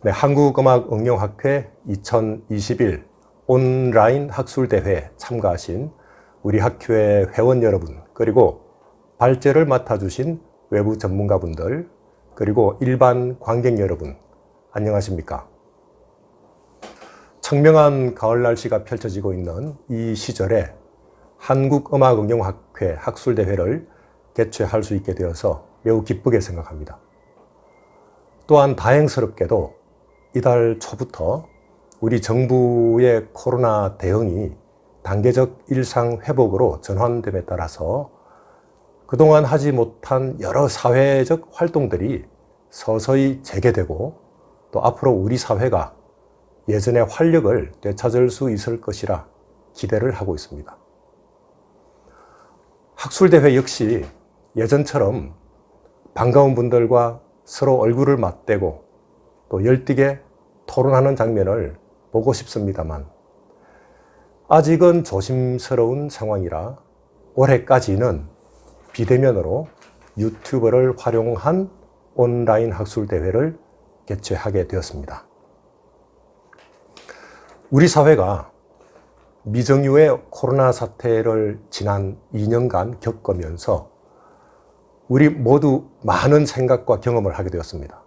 네, 한국음악응용학회 2021 온라인 학술대회에 참가하신 우리 학교의 회원 여러분, 그리고 발제를 맡아주신 외부 전문가분들, 그리고 일반 관객 여러분, 안녕하십니까? 청명한 가을 날씨가 펼쳐지고 있는 이 시절에 한국음악응용학회 학술대회를 개최할 수 있게 되어서 매우 기쁘게 생각합니다. 또한 다행스럽게도 이달 초부터 우리 정부의 코로나 대응이 단계적 일상 회복으로 전환됨에 따라서 그동안 하지 못한 여러 사회적 활동들이 서서히 재개되고 또 앞으로 우리 사회가 예전의 활력을 되찾을 수 있을 것이라 기대를 하고 있습니다. 학술대회 역시 예전처럼 반가운 분들과 서로 얼굴을 맞대고 또 열띠게 토론하는 장면을 보고 싶습니다만 아직은 조심스러운 상황이라 올해까지는 비대면으로 유튜브를 활용한 온라인 학술대회를 개최하게 되었습니다. 우리 사회가 미정유의 코로나 사태를 지난 2년간 겪으면서 우리 모두 많은 생각과 경험을 하게 되었습니다.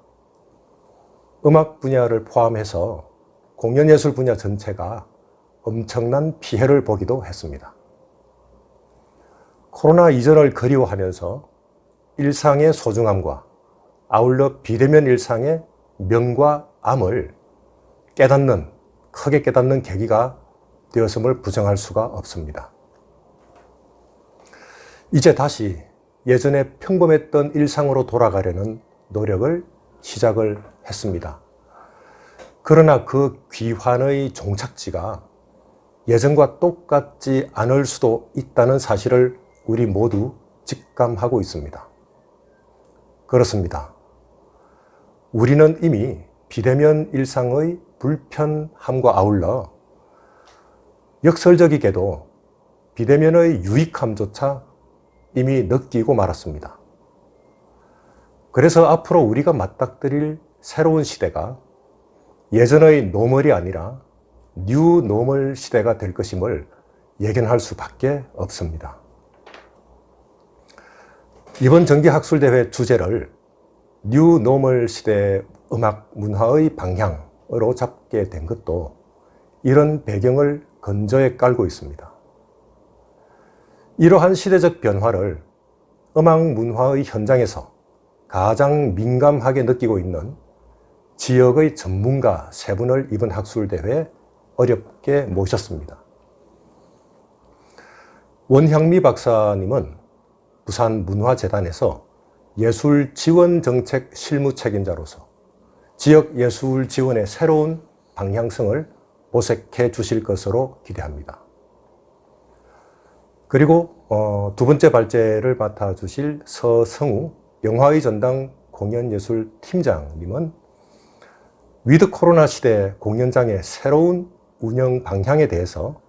음악 분야를 포함해서 공연예술 분야 전체가 엄청난 피해를 보기도 했습니다. 코로나 이전을 그리워하면서 일상의 소중함과 아울러 비대면 일상의 명과 암을 크게 깨닫는 계기가 되었음을 부정할 수가 없습니다. 이제 다시 예전에 평범했던 일상으로 돌아가려는 노력을 시작을 했습니다. 그러나 그 귀환의 종착지가 예전과 똑같지 않을 수도 있다는 사실을 우리 모두 직감하고 있습니다. 그렇습니다. 우리는 이미 비대면 일상의 불편함과 아울러 역설적이게도 비대면의 유익함조차 이미 느끼고 말았습니다. 그래서 앞으로 우리가 맞닥뜨릴 새로운 시대가 예전의 노멀이 아니라 뉴 노멀 시대가 될 것임을 예견할 수밖에 없습니다. 이번 정기학술대회 주제를 뉴 노멀 시대 음악 문화의 방향으로 잡게 된 것도 이런 배경을 근저에 깔고 있습니다. 이러한 시대적 변화를 음악 문화의 현장에서 가장 민감하게 느끼고 있는 지역의 전문가 세 분을 이번 학술대회에 어렵게 모셨습니다. 원향미 박사님은 부산문화재단에서 예술지원정책 실무책임자로서 지역 예술 지원의 새로운 방향성을 모색해 주실 것으로 기대합니다. 그리고 두 번째 발제를 맡아주실 서성우 영화의 전당 공연예술 팀장님은 위드 코로나 시대 공연장의 새로운 운영 방향에 대해서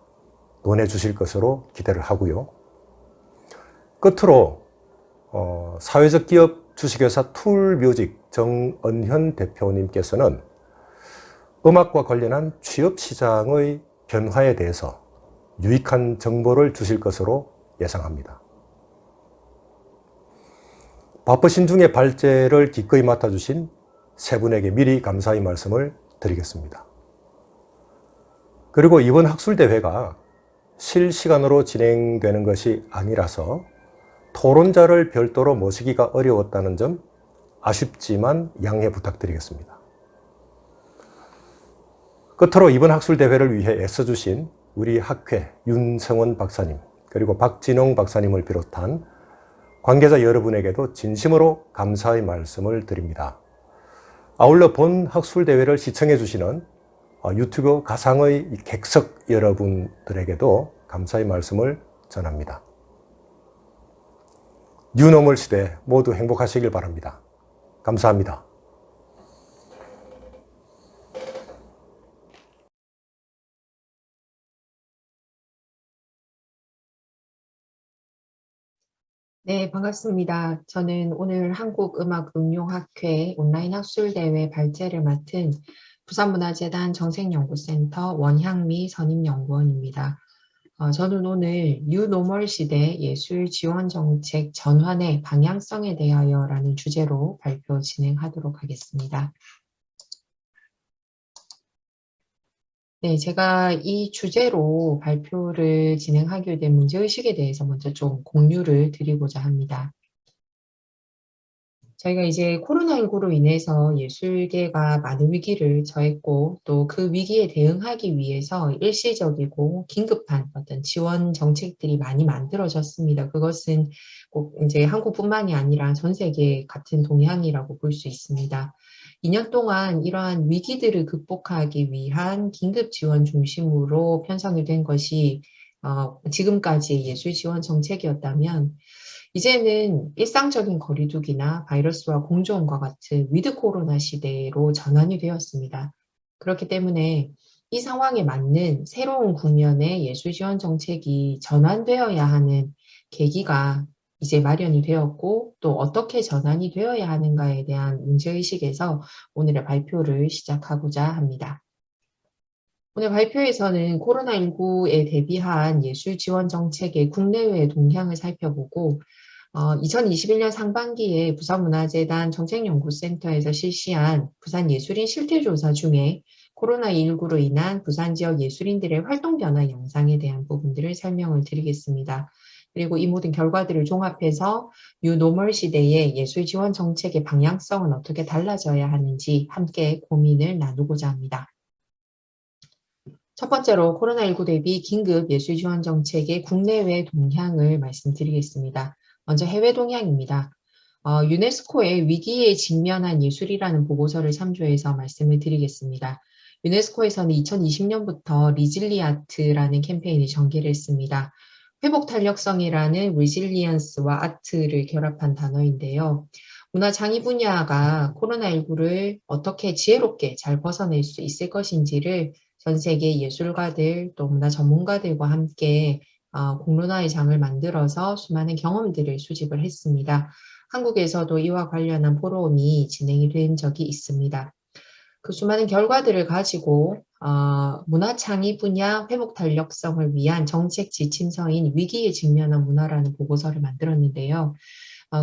논해 주실 것으로 기대를 하고요. 끝으로 사회적 기업 주식회사 툴뮤직 정은현 대표님께서는 음악과 관련한 취업 시장의 변화에 대해서 유익한 정보를 주실 것으로 예상합니다. 바쁘신 중에 발제를 기꺼이 맡아주신 세 분에게 미리 감사의 말씀을 드리겠습니다. 그리고 이번 학술대회가 실시간으로 진행되는 것이 아니라서 토론자를 별도로 모시기가 어려웠다는 점 아쉽지만 양해 부탁드리겠습니다. 끝으로 이번 학술대회를 위해 애써주신 우리 학회 윤성원 박사님, 그리고 박진홍 박사님을 비롯한 관계자 여러분에게도 진심으로 감사의 말씀을 드립니다. 아울러 본 학술대회를 시청해 주시는 유튜브 가상의 객석 여러분들에게도 감사의 말씀을 전합니다. 뉴노멀 시대 모두 행복하시길 바랍니다. 감사합니다. 네, 반갑습니다. 저는 오늘 한국음악응용학회 온라인 학술대회 발제를 맡은 부산문화재단 정책연구센터 원향미 선임연구원입니다. 저는 오늘 뉴노멀 시대 예술 지원 정책 전환의 방향성에 대하여라는 주제로 발표 진행하도록 하겠습니다. 네, 제가 이 주제로 발표를 진행하게 된 문제의식에 대해서 먼저 좀 공유를 드리고자 합니다. 저희가 이제 코로나19로 인해서 예술계가 많은 위기를 처했고 또 그 위기에 대응하기 위해서 일시적이고 긴급한 어떤 지원 정책들이 많이 만들어졌습니다. 그것은 꼭 이제 한국뿐만이 아니라 전 세계 같은 동향이라고 볼 수 있습니다. 2년 동안 이러한 위기들을 극복하기 위한 긴급 지원 중심으로 편성이 된 것이 지금까지의 예술 지원 정책이었다면 이제는 일상적인 거리두기나 바이러스와 공존과 같은 위드 코로나 시대로 전환이 되었습니다. 그렇기 때문에 이 상황에 맞는 새로운 국면의 예술 지원 정책이 전환되어야 하는 계기가 이제 마련이 되었고 또 어떻게 전환이 되어야 하는가에 대한 문제의식에서 오늘의 발표를 시작하고자 합니다. 오늘 발표에서는 코로나19에 대비한 예술 지원 정책의 국내외 동향을 살펴보고 2021년 상반기에 부산문화재단 정책연구센터에서 실시한 부산예술인 실태조사 중에 코로나19로 인한 부산 지역 예술인들의 활동 변화 영상에 대한 부분들을 설명을 드리겠습니다. 그리고 이 모든 결과들을 종합해서 뉴노멀 시대의 예술 지원 정책의 방향성은 어떻게 달라져야 하는지 함께 고민을 나누고자 합니다. 첫 번째로 코로나19 대비 긴급 예술 지원 정책의 국내외 동향을 말씀드리겠습니다. 먼저 해외 동향입니다. 유네스코의 위기에 직면한 예술이라는 보고서를 참조해서 말씀을 드리겠습니다. 유네스코에서는 2020년부터 리질리아트라는 캠페인을 전개를 했습니다. 회복 탄력성이라는 리질리언스와 아트를 결합한 단어인데요. 문화 창의 분야가 코로나19를 어떻게 지혜롭게 잘 벗어낼 수 있을 것인지를 전 세계 예술가들 또 문화 전문가들과 함께 공론화의 장을 만들어서 수많은 경험들을 수집을 했습니다. 한국에서도 이와 관련한 포럼이 진행이 된 적이 있습니다. 그 수많은 결과들을 가지고 문화 창의 분야 회복 탄력성을 위한 정책 지침서인 위기에 직면한 문화라는 보고서를 만들었는데요.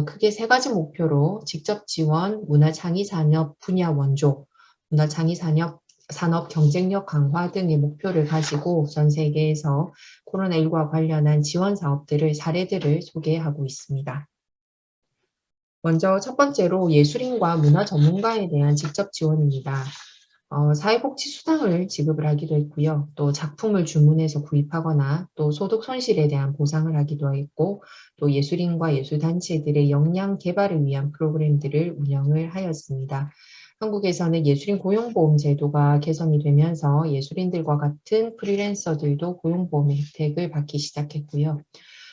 크게 세 가지 목표로 직접 지원, 문화 창의 산업 분야 원조, 문화 창의 산업 경쟁력 강화 등의 목표를 가지고 전 세계에서 코로나19와 관련한 지원 사업들을 사례들을 소개하고 있습니다. 먼저 첫 번째로 예술인과 문화 전문가에 대한 직접 지원입니다. 사회복지수당을 지급을 하기도 했고요. 또 작품을 주문해서 구입하거나 또 소득 손실에 대한 보상을 하기도 했고 또 예술인과 예술단체들의 역량 개발을 위한 프로그램들을 운영을 하였습니다. 한국에서는 예술인 고용보험 제도가 개선이 되면서 예술인들과 같은 프리랜서들도 고용보험의 혜택을 받기 시작했고요.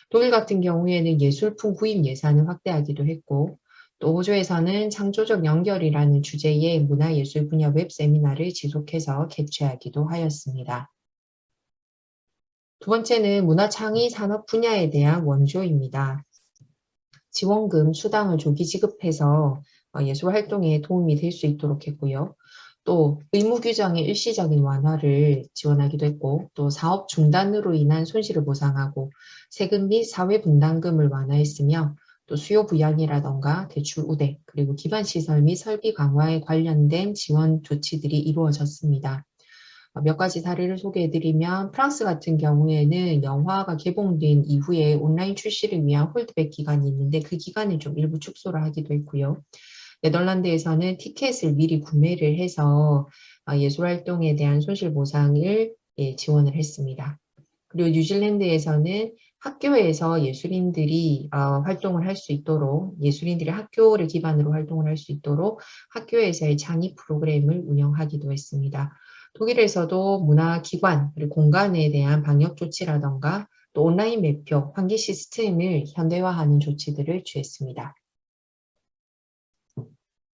독일 같은 경우에는 예술품 구입 예산을 확대하기도 했고 또 호주에서는 창조적 연결이라는 주제의 문화예술 분야 웹 세미나를 지속해서 개최하기도 하였습니다. 두 번째는 문화창의 산업 분야에 대한 원조입니다. 지원금, 수당을 조기 지급해서 예술 활동에 도움이 될 수 있도록 했고요. 또 의무 규정의 일시적인 완화를 지원하기도 했고 또 사업 중단으로 인한 손실을 보상하고 세금 및 사회 분담금을 완화했으며 또 수요 부양이라던가 대출 우대 그리고 기반 시설 및 설비 강화에 관련된 지원 조치들이 이루어졌습니다. 몇 가지 사례를 소개해드리면 프랑스 같은 경우에는 영화가 개봉된 이후에 온라인 출시를 위한 홀드백 기간이 있는데 그 기간을 좀 일부 축소를 하기도 했고요. 네덜란드에서는 티켓을 미리 구매를 해서 예술 활동에 대한 손실 보상을 지원을 했습니다. 그리고 뉴질랜드에서는 학교에서 예술인들이 활동을 할 수 있도록 예술인들이 학교를 기반으로 활동을 할 수 있도록 학교에서의 창의 프로그램을 운영하기도 했습니다. 독일에서도 문화기관 그리고 공간에 대한 방역 조치라던가 또 온라인 매표, 환기 시스템을 현대화하는 조치들을 취했습니다.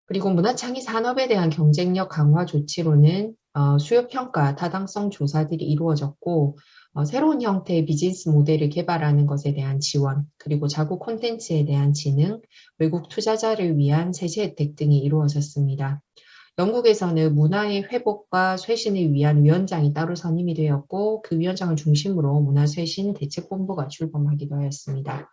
그리고 문화창의 산업에 대한 경쟁력 강화 조치로는 수요 평가, 타당성 조사들이 이루어졌고 새로운 형태의 비즈니스 모델을 개발하는 것에 대한 지원, 그리고 자국 콘텐츠에 대한 진흥, 외국 투자자를 위한 세제 혜택 등이 이루어졌습니다. 영국에서는 문화의 회복과 쇄신을 위한 위원장이 따로 선임이 되었고 그 위원장을 중심으로 문화쇄신 대책본부가 출범하기도 하였습니다.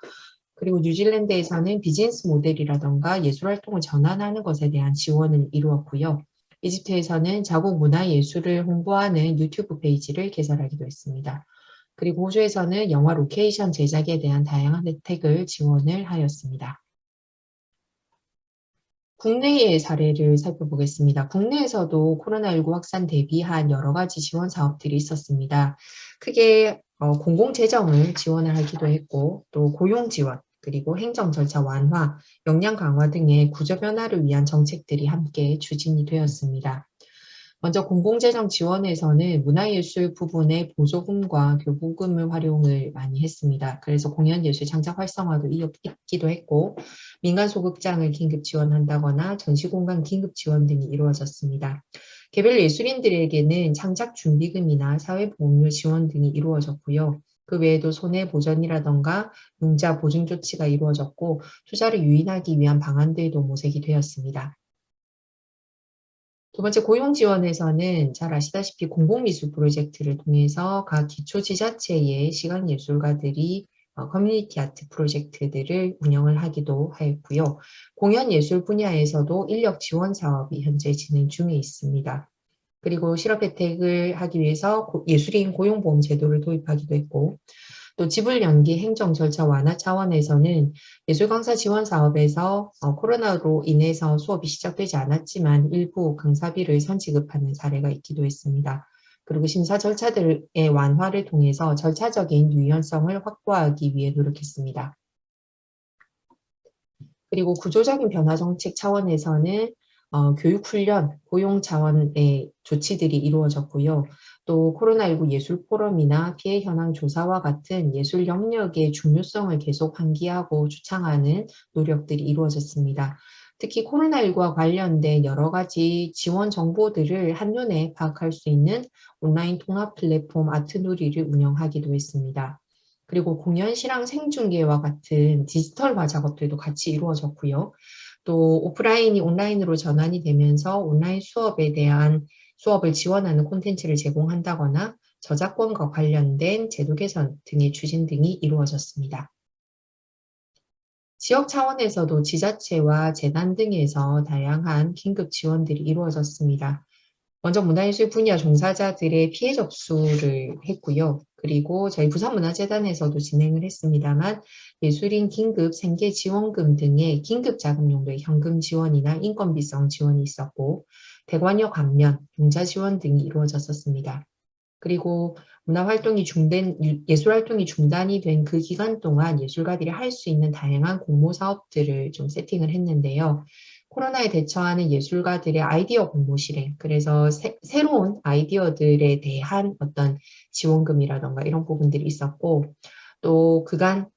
그리고 뉴질랜드에서는 비즈니스 모델이라던가 예술활동을 전환하는 것에 대한 지원을 이루었고요. 이집트에서는 자국 문화예술을 홍보하는 유튜브 페이지를 개설하기도 했습니다. 그리고 호주에서는 영화 로케이션 제작에 대한 다양한 혜택을 지원을 하였습니다. 국내의 사례를 살펴보겠습니다. 국내에서도 코로나19 확산 대비한 여러 가지 지원 사업들이 있었습니다. 크게 공공재정을 지원을 하기도 했고 또 고용 지원, 그리고 행정 절차 완화, 역량 강화 등의 구조 변화를 위한 정책들이 함께 추진이 되었습니다. 먼저 공공재정 지원에서는 문화예술 부분의 보조금과 교부금을 활용을 많이 했습니다. 그래서 공연예술 창작 활성화도 있기도 했고 민간 소극장을 긴급 지원한다거나 전시공간 긴급 지원 등이 이루어졌습니다. 개별 예술인들에게는 창작 준비금이나 사회보험료 지원 등이 이루어졌고요. 그 외에도 손해보전이라던가 융자 보증 조치가 이루어졌고 투자를 유인하기 위한 방안들도 모색이 되었습니다. 두 번째 고용 지원에서는 잘 아시다시피 공공미술 프로젝트를 통해서 각 기초지자체의 시각예술가들이 커뮤니티 아트 프로젝트들을 운영을 하기도 하였고요. 공연예술 분야에서도 인력 지원 사업이 현재 진행 중에 있습니다. 그리고 실업 혜택을 하기 위해서 예술인 고용보험 제도를 도입하기도 했고 또 지불 연기 행정 절차 완화 차원에서는 예술 강사 지원 사업에서 코로나로 인해서 수업이 시작되지 않았지만 일부 강사비를 선지급하는 사례가 있기도 했습니다. 그리고 심사 절차들의 완화를 통해서 절차적인 유연성을 확보하기 위해 노력했습니다. 그리고 구조적인 변화 정책 차원에서는 교육훈련, 고용 차원의 조치들이 이루어졌고요. 또 코로나19 예술 포럼이나 피해 현황 조사와 같은 예술 영역의 중요성을 계속 환기하고 주창하는 노력들이 이루어졌습니다. 특히 코로나19와 관련된 여러 가지 지원 정보들을 한눈에 파악할 수 있는 온라인 통합 플랫폼 아트누리를 운영하기도 했습니다. 그리고 공연 실황 생중계와 같은 디지털화 작업들도 같이 이루어졌고요. 또 오프라인이 온라인으로 전환이 되면서 온라인 수업을 지원하는 콘텐츠를 제공한다거나 저작권과 관련된 제도 개선 등의 추진 등이 이루어졌습니다. 지역 차원에서도 지자체와 재단 등에서 다양한 긴급 지원들이 이루어졌습니다. 먼저 문화예술 분야 종사자들의 피해 접수를 했고요. 그리고 저희 부산문화재단에서도 진행을 했습니다만 예술인 긴급 생계 지원금 등의 긴급 자금 용도의 현금 지원이나 인건비성 지원이 있었고 대관료 감면, 융자 지원 등이 이루어졌었습니다. 그리고 예술활동이 중단이 된 그 기간 동안 예술가들이 할 수 있는 다양한 공모 사업들을 좀 세팅을 했는데요. 코로나에 대처하는 예술가들의 아이디어 공모 실행, 그래서 새로운 아이디어들에 대한 어떤 지원금이라던가 이런 부분들이 있었고, 또 그간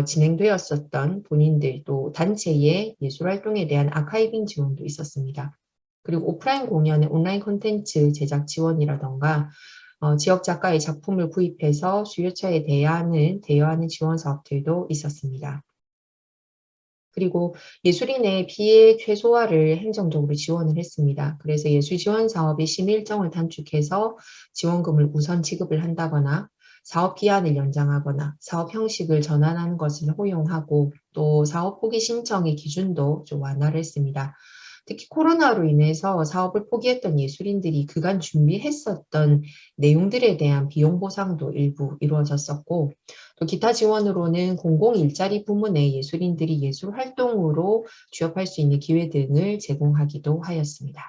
진행되었었던 본인들 또 단체의 예술활동에 대한 아카이빙 지원도 있었습니다. 그리고 오프라인 공연의 온라인 콘텐츠 제작 지원이라던가 지역 작가의 작품을 구입해서 수요처에 대여하는 지원 사업들도 있었습니다. 그리고 예술인의 피해 최소화를 행정적으로 지원을 했습니다. 그래서 예술 지원 사업의 심의 일정을 단축해서 지원금을 우선 지급을 한다거나 사업 기한을 연장하거나 사업 형식을 전환하는 것을 허용하고 또 사업 포기 신청의 기준도 좀 완화를 했습니다. 특히 코로나로 인해서 사업을 포기했던 예술인들이 그간 준비했었던 내용들에 대한 비용 보상도 일부 이루어졌었고 또 기타 지원으로는 공공 일자리 부문의 예술인들이 예술 활동으로 취업할 수 있는 기회 등을 제공하기도 하였습니다.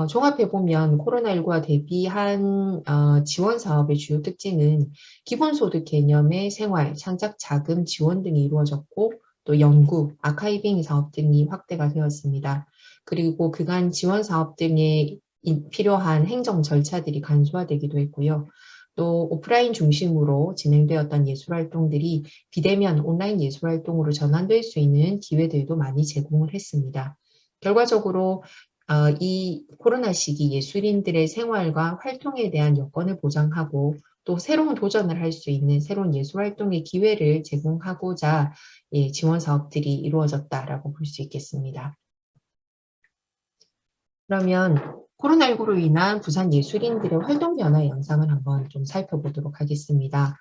종합해보면 코로나19와 대비한 지원 사업의 주요 특징은 기본소득 개념의 생활, 창작 자금 지원 등이 이루어졌고 또 연구, 아카이빙 사업 등이 확대가 되었습니다. 그리고 그간 지원 사업 등에 필요한 행정 절차들이 간소화되기도 했고요. 또 오프라인 중심으로 진행되었던 예술활동들이 비대면 온라인 예술활동으로 전환될 수 있는 기회들도 많이 제공을 했습니다. 결과적으로 이 코로나 시기 예술인들의 생활과 활동에 대한 여건을 보장하고 또 새로운 도전을 할 수 있는 새로운 예술 활동의 기회를 제공하고자 지원 사업들이 이루어졌다라고 볼 수 있겠습니다. 그러면 코로나19로 인한 부산 예술인들의 활동 변화 영상을 한번 좀 살펴보도록 하겠습니다.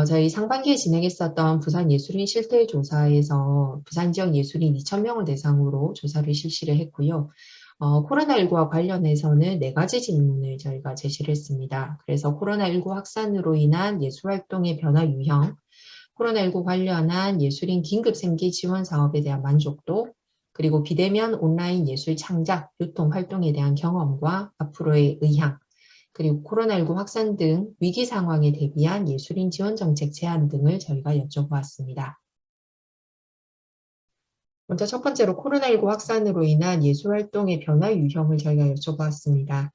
저희 상반기에 진행했었던 부산 예술인 실태 조사에서 부산 지역 예술인 2,000명을 대상으로 조사를 실시를 했고요. 코로나19와 관련해서는 4가지 질문을 저희가 제시를 했습니다. 그래서 코로나19 확산으로 인한 예술활동의 변화 유형, 코로나19 관련한 예술인 긴급 생계 지원 사업에 대한 만족도, 그리고 비대면 온라인 예술 창작, 유통 활동에 대한 경험과 앞으로의 의향, 그리고 코로나19 확산 등 위기 상황에 대비한 예술인 지원 정책 제안 등을 저희가 여쭤보았습니다. 먼저 첫 번째로 코로나19 확산으로 인한 예술 활동의 변화 유형을 저희가 여쭤보았습니다.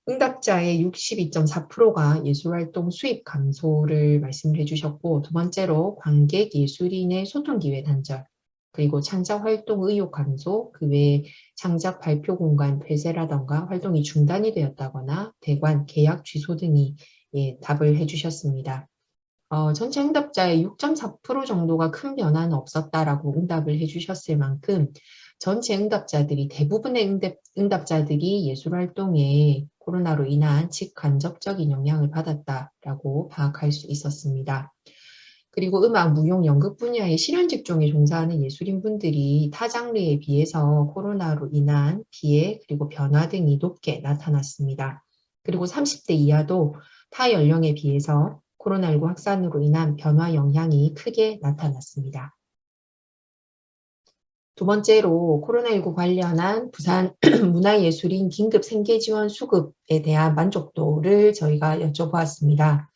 응답자의 62.4%가 예술 활동 수입 감소를 말씀을 해주셨고, 두 번째로 관객 예술인의 소통 기회 단절, 그리고 창작 활동 의욕 감소, 그 외에 창작 발표 공간 폐쇄라던가 활동이 중단이 되었다거나 대관 계약 취소 등이 답을 해주셨습니다. 전체 응답자의 6.4% 정도가 큰 변화는 없었다라고 응답을 해주셨을 만큼 전체 응답자들이 대부분의 응답자들이 예술활동에 코로나로 인한 직간접적인 영향을 받았다라고 파악할 수 있었습니다. 그리고 음악, 무용, 연극 분야의 실현 직종에 종사하는 예술인분들이 타 장르에 비해서 코로나로 인한 피해 그리고 변화 등이 높게 나타났습니다. 그리고 30대 이하도 타 연령에 비해서 코로나19 확산으로 인한 변화 영향이 크게 나타났습니다. 두 번째로 코로나19 관련한 부산 문화예술인 긴급 생계지원 수급에 대한 만족도를 저희가 여쭤보았습니다.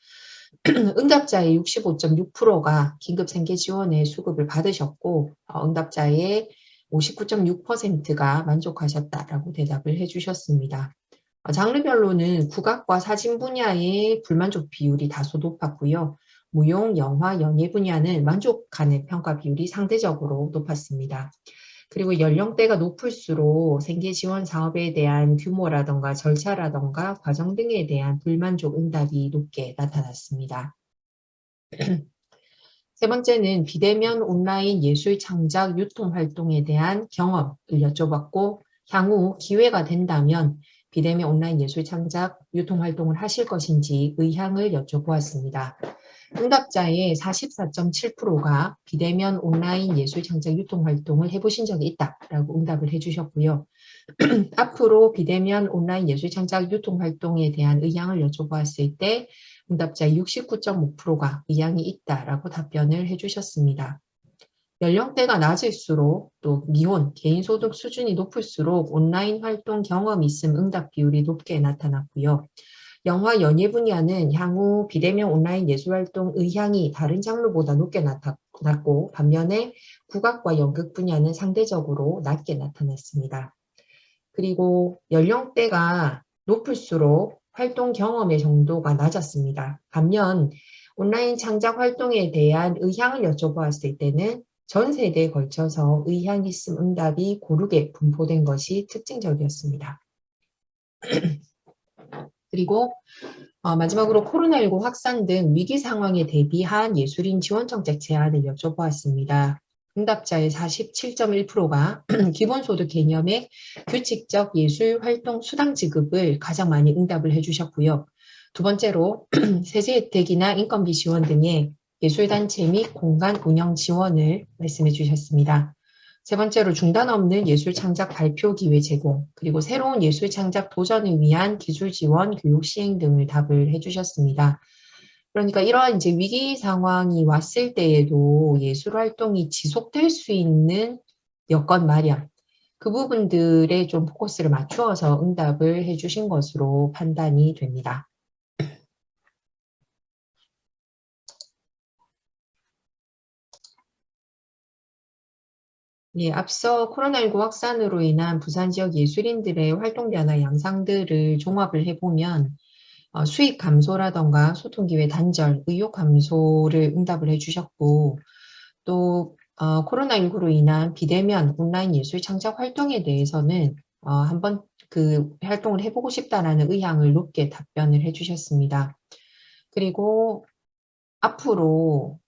응답자의 65.6%가 긴급 생계지원의 수급을 받으셨고 응답자의 59.6%가 만족하셨다라고 대답을 해주셨습니다. 장르별로는 국악과 사진 분야의 불만족 비율이 다소 높았고요. 무용, 영화, 연예 분야는 만족하는 평가 비율이 상대적으로 높았습니다. 그리고 연령대가 높을수록 생계지원 사업에 대한 규모라던가 절차라던가 과정 등에 대한 불만족 응답이 높게 나타났습니다. 세 번째는 비대면 온라인 예술 창작 유통 활동에 대한 경험을 여쭤봤고 향후 기회가 된다면 비대면 온라인 예술 창작 유통 활동을 하실 것인지 의향을 여쭤보았습니다. 응답자의 44.7%가 비대면 온라인 예술 창작 유통 활동을 해보신 적이 있다라고 응답을 해주셨고요. 앞으로 비대면 온라인 예술 창작 유통 활동에 대한 의향을 여쭤보았을 때 응답자의 69.5%가 의향이 있다라고 답변을 해주셨습니다. 연령대가 낮을수록 또 미혼, 개인소득 수준이 높을수록 온라인 활동 경험이 있음 응답 비율이 높게 나타났고요. 영화, 연예 분야는 향후 비대면 온라인 예술활동 의향이 다른 장르보다 높게 나타났고 반면에 국악과 연극 분야는 상대적으로 낮게 나타났습니다. 그리고 연령대가 높을수록 활동 경험의 정도가 낮았습니다. 반면 온라인 창작 활동에 대한 의향을 여쭤보았을 때는 전 세대에 걸쳐서 의향 있음 응답이 고르게 분포된 것이 특징적이었습니다. 그리고 마지막으로 코로나19 확산 등 위기 상황에 대비한 예술인 지원 정책 제안을 여쭤보았습니다. 응답자의 47.1%가 기본소득 개념의 규칙적 예술활동 수당 지급을 가장 많이 응답을 해주셨고요. 두 번째로 세제 혜택이나 인건비 지원 등의 예술단체 및 공간 운영 지원을 말씀해 주셨습니다. 세 번째로 중단 없는 예술 창작 발표 기회 제공, 그리고 새로운 예술 창작 도전을 위한 기술 지원, 교육 시행 등을 답을 해주셨습니다. 그러니까 이러한 이제 위기 상황이 왔을 때에도 예술 활동이 지속될 수 있는 여건 마련, 그 부분들에 좀 포커스를 맞추어서 응답을 해주신 것으로 판단이 됩니다. 앞서 코로나19 확산으로 인한 부산 지역 예술인들의 활동 변화 양상들을 종합을 해보면 수익 감소라던가 소통 기회 단절, 의욕 감소를 응답을 해주셨고 또 코로나19로 인한 비대면 온라인 예술 창작 활동에 대해서는 한번 그 활동을 해보고 싶다라는 의향을 높게 답변을 해주셨습니다. 그리고 앞으로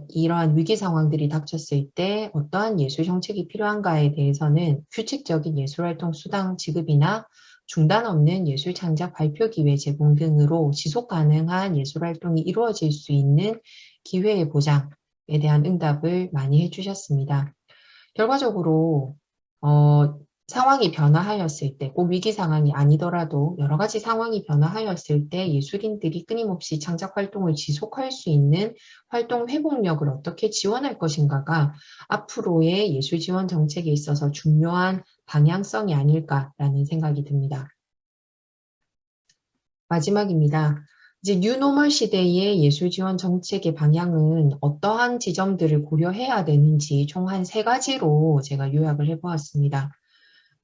이러한 위기 상황들이 닥쳤을 때 어떠한 예술 정책이 필요한가에 대해서는 규칙적인 예술활동 수당 지급이나 중단 없는 예술 창작 발표 기회 제공 등으로 지속 가능한 예술활동이 이루어질 수 있는 기회의 보장에 대한 응답을 많이 해주셨습니다. 결과적으로 상황이 변화하였을 때, 꼭 위기 상황이 아니더라도 여러 가지 상황이 변화하였을 때 예술인들이 끊임없이 창작 활동을 지속할 수 있는 활동 회복력을 어떻게 지원할 것인가가 앞으로의 예술 지원 정책에 있어서 중요한 방향성이 아닐까라는 생각이 듭니다. 마지막입니다. 이제 뉴노멀 시대의 예술 지원 정책의 방향은 어떠한 지점들을 고려해야 되는지 총 한 3가지로 제가 요약을 해보았습니다.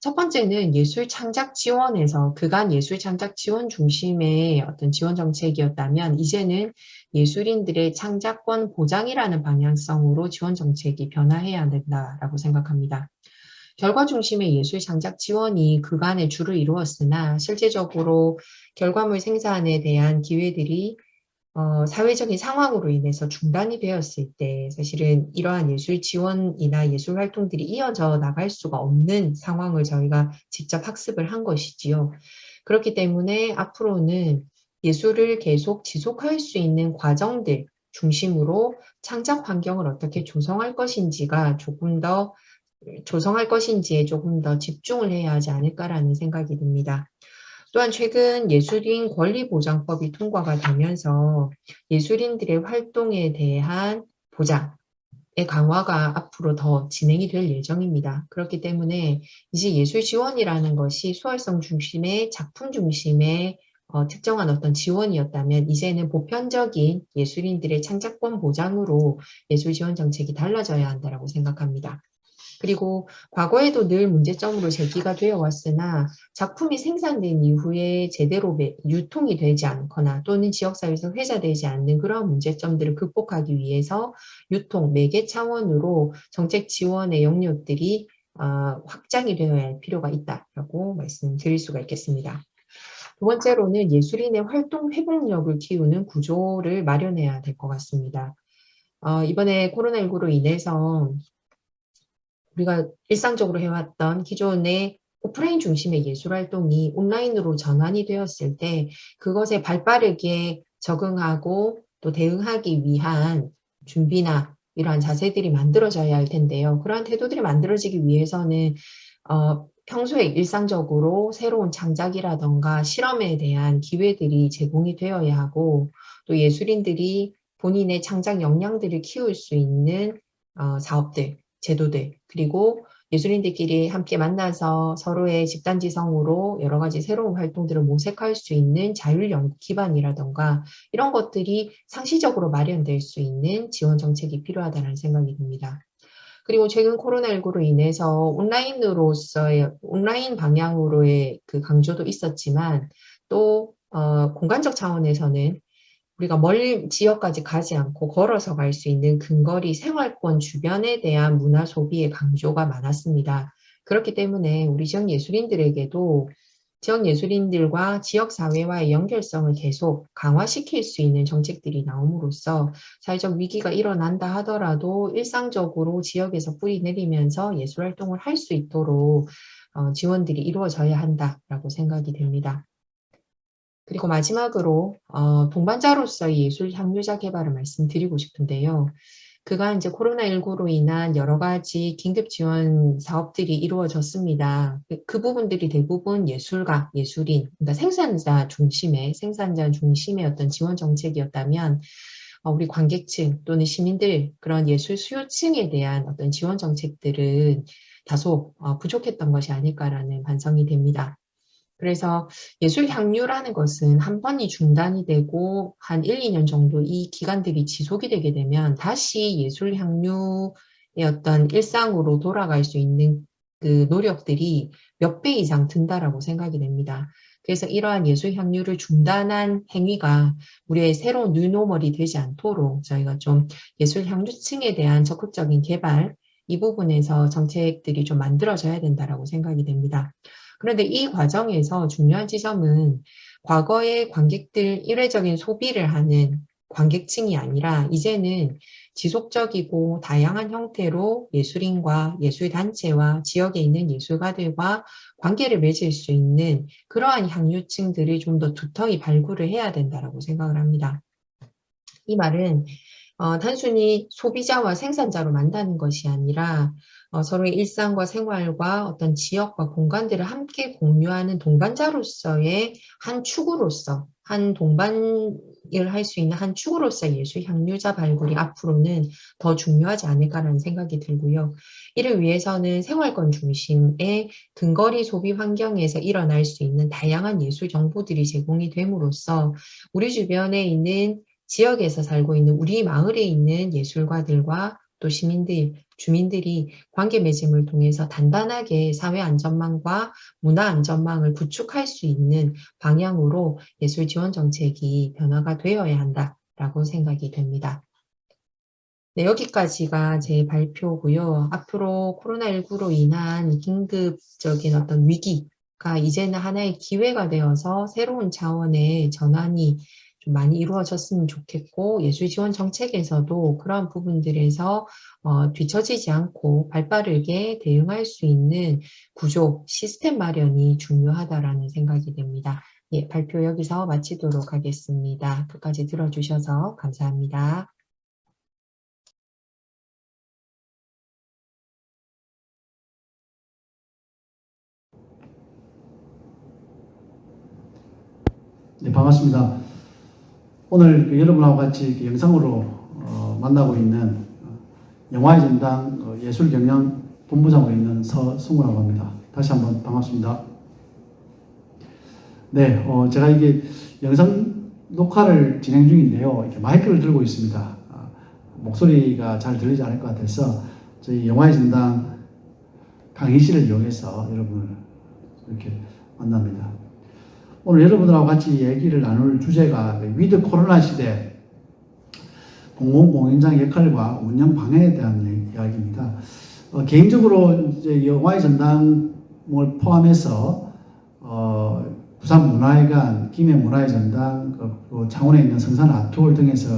첫 번째는 예술 창작 지원에서 그간 예술 창작 지원 중심의 어떤 지원 정책이었다면 이제는 예술인들의 창작권 보장이라는 방향성으로 지원 정책이 변화해야 된다라고 생각합니다. 결과 중심의 예술 창작 지원이 그간의 주를 이루었으나 실제적으로 결과물 생산에 대한 기회들이 사회적인 상황으로 인해서 중단이 되었을 때 사실은 이러한 예술 지원이나 예술 활동들이 이어져 나갈 수가 없는 상황을 저희가 직접 학습을 한 것이지요. 그렇기 때문에 앞으로는 예술을 계속 지속할 수 있는 과정들 중심으로 창작 환경을 어떻게 조성할 것인지가 조성할 것인지에 조금 더 집중을 해야 하지 않을까라는 생각이 듭니다. 또한 최근 예술인 권리보장법이 통과가 되면서 예술인들의 활동에 대한 보장의 강화가 앞으로 더 진행이 될 예정입니다. 그렇기 때문에 이제 예술 지원이라는 것이 수월성 중심의 작품 중심의 특정한 어떤 지원이었다면 이제는 보편적인 예술인들의 창작권 보장으로 예술 지원 정책이 달라져야 한다고 생각합니다. 그리고 과거에도 늘 문제점으로 제기가 되어 왔으나 작품이 생산된 이후에 제대로 유통이 되지 않거나 또는 지역사회에서 회자되지 않는 그런 문제점들을 극복하기 위해서 유통, 매개 차원으로 정책 지원의 영역들이 확장이 되어야 할 필요가 있다라고 말씀드릴 수가 있겠습니다. 두 번째로는 예술인의 활동 회복력을 키우는 구조를 마련해야 될 것 같습니다. 이번에 코로나19로 인해서 우리가 일상적으로 해왔던 기존의 오프라인 중심의 예술활동이 온라인으로 전환이 되었을 때 그것에 발빠르게 적응하고 또 대응하기 위한 준비나 이러한 자세들이 만들어져야 할 텐데요. 그러한 태도들이 만들어지기 위해서는 평소에 일상적으로 새로운 창작이라던가 실험에 대한 기회들이 제공이 되어야 하고 또 예술인들이 본인의 창작 역량들을 키울 수 있는 사업들, 제도들, 그리고 예술인들끼리 함께 만나서 서로의 집단지성으로 여러 가지 새로운 활동들을 모색할 수 있는 자율연구 기반이라던가 이런 것들이 상시적으로 마련될 수 있는 지원 정책이 필요하다는 생각이 듭니다. 그리고 최근 코로나19로 인해서 온라인 방향으로의 그 강조도 있었지만 또 공간적 차원에서는 우리가 멀 지역까지 가지 않고 걸어서 갈 수 있는 근거리 생활권 주변에 대한 문화 소비의 강조가 많았습니다. 그렇기 때문에 우리 지역 예술인들에게도 지역 예술인들과 지역 사회와의 연결성을 계속 강화시킬 수 있는 정책들이 나옴으로써 사회적 위기가 일어난다 하더라도 일상적으로 지역에서 뿌리 내리면서 예술 활동을 할 수 있도록 지원들이 이루어져야 한다라고 생각이 됩니다. 그리고 마지막으로 동반자로서의 예술 향유자 개발을 말씀드리고 싶은데요. 그간 이제 코로나19로 인한 여러 가지 긴급 지원 사업들이 이루어졌습니다. 그 부분들이 대부분 예술가, 예술인, 그러니까 생산자 중심의 어떤 지원 정책이었다면 우리 관객층 또는 시민들 그런 예술 수요층에 대한 어떤 지원 정책들은 다소 부족했던 것이 아닐까라는 반성이 됩니다. 그래서 예술 향유라는 것은 한 번이 중단이 되고 한 1, 2년 정도 이 기간들이 지속이 되게 되면 다시 예술 향유의 어떤 일상으로 돌아갈 수 있는 그 노력들이 몇 배 이상 든다라고 생각이 됩니다. 그래서 이러한 예술 향유를 중단한 행위가 우리의 새로운 뉴노멀이 되지 않도록 저희가 좀 예술 향유층에 대한 적극적인 개발 이 부분에서 정책들이 좀 만들어져야 된다라고 생각이 됩니다. 그런데 이 과정에서 중요한 지점은 과거의 관객들 일회적인 소비를 하는 관객층이 아니라 이제는 지속적이고 다양한 형태로 예술인과 예술단체와 지역에 있는 예술가들과 관계를 맺을 수 있는 그러한 향유층들을 좀 더 두터이 발굴을 해야 된다라고 생각을 합니다. 이 말은 단순히 소비자와 생산자로 만나는 것이 아니라 서로의 일상과 생활과 어떤 지역과 공간들을 함께 공유하는 동반자로서의 한 축으로서, 한 동반을 할 수 있는 한 축으로서의 예술 향유자 발굴이 앞으로는 더 중요하지 않을까라는 생각이 들고요. 이를 위해서는 생활권 중심의 근거리 소비 환경에서 일어날 수 있는 다양한 예술 정보들이 제공이 됨으로써 우리 주변에 있는 지역에서 살고 있는 우리 마을에 있는 예술가들과 또 시민들, 주민들이 관계 맺음을 통해서 단단하게 사회 안전망과 문화 안전망을 구축할 수 있는 방향으로 예술 지원 정책이 변화가 되어야 한다라고 생각이 됩니다. 네, 여기까지가 제 발표고요. 앞으로 코로나19로 인한 긴급적인 어떤 위기가 이제는 하나의 기회가 되어서 새로운 차원의 전환이 좀 많이 이루어졌으면 좋겠고, 예술 지원 정책에서도 그러한 부분들에서 뒤처지지 않고 발빠르게 대응할 수 있는 구조, 시스템 마련이 중요하다라는 생각이 됩니다. 예, 발표 여기서 마치도록 하겠습니다. 끝까지 들어주셔서 감사합니다. 네, 반갑습니다. 오늘 여러분하고 같이 이렇게 영상으로 만나고 있는 영화의 전당 예술경영 본부장으로 있는 서승우라고 합니다. 다시 한번 반갑습니다. 네, 제가 이게 영상 녹화를 진행 중인데요. 이렇게 마이크를 들고 있습니다. 목소리가 잘 들리지 않을 것 같아서 저희 영화의 전당 강의실을 이용해서 여러분을 이렇게 만납니다. 오늘 여러분들하고 같이 얘기를 나눌 주제가 위드 코로나 시대 공공공연장 역할과 운영 방향에 대한 이야기입니다. 개인적으로 이제 영화의 전당을 포함해서 부산문화회관, 김해문화의 전당, 창원에 있는 성산 아트홀 등에서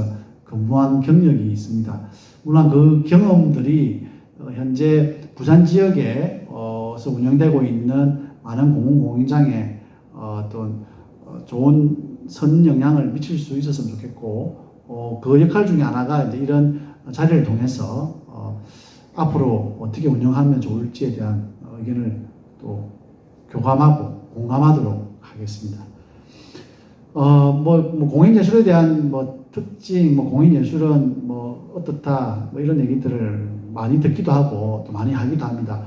근무한 경력이 있습니다. 물론 그 경험들이 현재 부산 지역에서 운영되고 있는 많은 공공공연장에 어떤 좋은 선영향을 미칠 수 있었으면 좋겠고, 그 역할 중에 하나가 이제 이런 자리를 통해서 앞으로 어떻게 운영하면 좋을지에 대한 의견을 또 교감하고 공감하도록 하겠습니다. 공인예술에 대한 특징, 공인예술은 어떻다, 이런 얘기들을 많이 듣기도 하고 또 많이 하기도 합니다.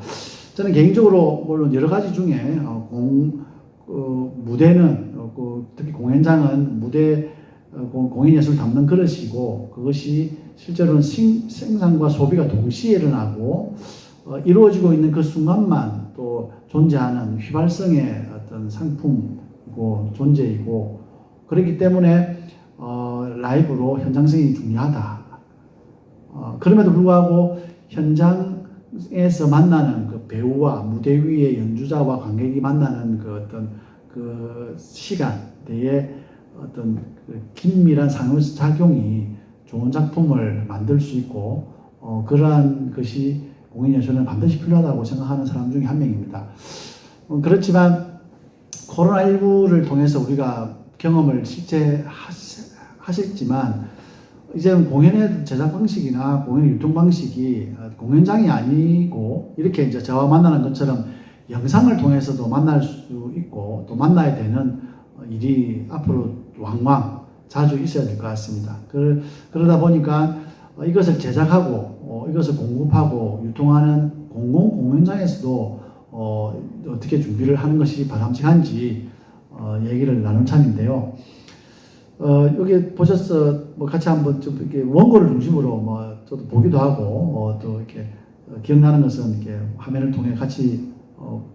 저는 개인적으로 물론 여러 가지 중에 무대는 특히 공연장은 무대 공인예술을 담는 그릇이고 그것이 실제로는 생산과 소비가 동시에 일어나고 이루어지고 있는 그 순간만 또 존재하는 휘발성의 어떤 상품이고 존재이고 그렇기 때문에 라이브로 현장성이 중요하다. 그럼에도 불구하고 현장에서 만나는 그 배우와 무대 위의 연주자와 관객이 만나는 그 어떤 그 시간대의 어떤 그 긴밀한 상호작용이 좋은 작품을 만들 수 있고 그러한 것이 공인예술은 반드시 필요하다고 생각하는 사람 중에 한 명입니다. 그렇지만 코로나19를 통해서 우리가 경험을 실제 하셨지만 이제는 공연의 제작 방식이나 공연의 유통 방식이 공연장이 아니고 이렇게 이제 저와 만나는 것처럼 영상을 통해서도 만날 수 있고 또 만나야 되는 일이 앞으로 왕왕 자주 있어야 될 것 같습니다. 그러다 보니까 이것을 제작하고 이것을 공급하고 유통하는 공공공연장에서도 어떻게 준비를 하는 것이 바람직한지 얘기를 나눈 참인데요. 여기 보셔서 같이 한번 좀 이렇게 원고를 중심으로 저도 보기도 하고 또 이렇게 기억나는 것은 이렇게 화면을 통해 같이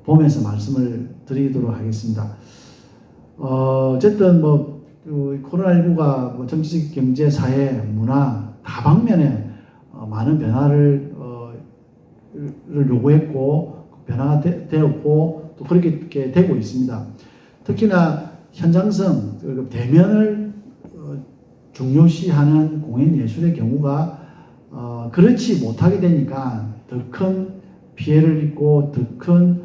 보면서 말씀을 드리도록 하겠습니다. 어쨌든 코로나19가 정치적, 경제, 사회, 문화 다방면에 많은 변화를 요구했고 변화가 되었고 또 그렇게 되고 있습니다. 특히나 현장성, 그리고 대면을 중요시하는 공연 예술의 경우가 그렇지 못하게 되니까 더 큰 피해를 입고 더 큰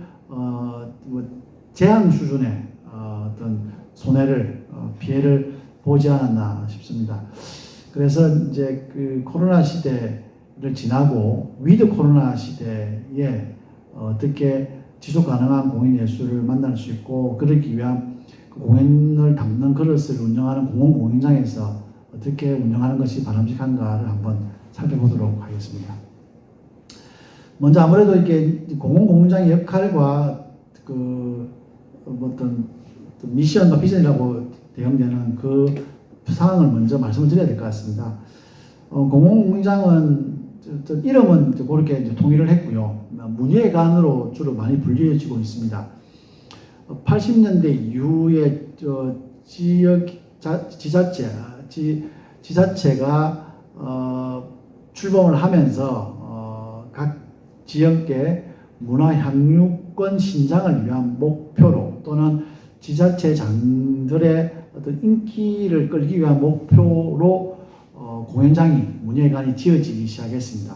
재앙 수준의 어떤 손해를 피해를 보지 않았나 싶습니다. 그래서 이제 그 코로나 시대를 지나고 위드 코로나 시대에 어떻게 지속 가능한 공연 예술을 만날 수 있고 그러기 위한 그 공연을 담는 그릇을 운영하는 공원 공연장에서 어떻게 운영하는 것이 바람직한가를 한번 살펴보도록 하겠습니다. 먼저 아무래도 이렇게 공원 공연장의 역할과 그 어떤 미션과 비전이라고 대응되는 그 상황을 먼저 말씀을 드려야 될 것 같습니다. 공원 공연장은 이름은 그렇게 통일을 했고요. 문예관으로 주로 많이 불리해지고 있습니다. 80년대 이후에 지역 지자체가 출범을 하면서 각 지역의 문화 향유권 신장을 위한 목표로 또는 지자체장들의 어떤 인기를 끌기 위한 목표로 공연장이 문예관이 지어지기 시작했습니다.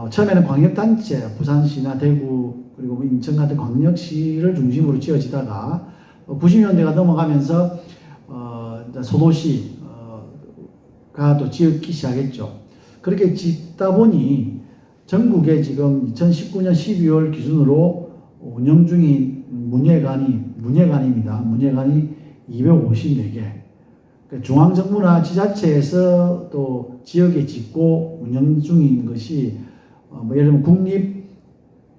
처음에는 광역단체, 부산시나 대구 그리고 인천 같은 광역시를 중심으로 지어지다가 90년대가 넘어가면서 소도시가 또 지었기 시작했죠. 그렇게 짓다 보니 전국에 지금 2019년 12월 기준으로 운영 중인 문예관입니다. 문예관이 254개. 중앙정부나 지자체에서 또 지역에 짓고 운영 중인 것이 예를 들면 국립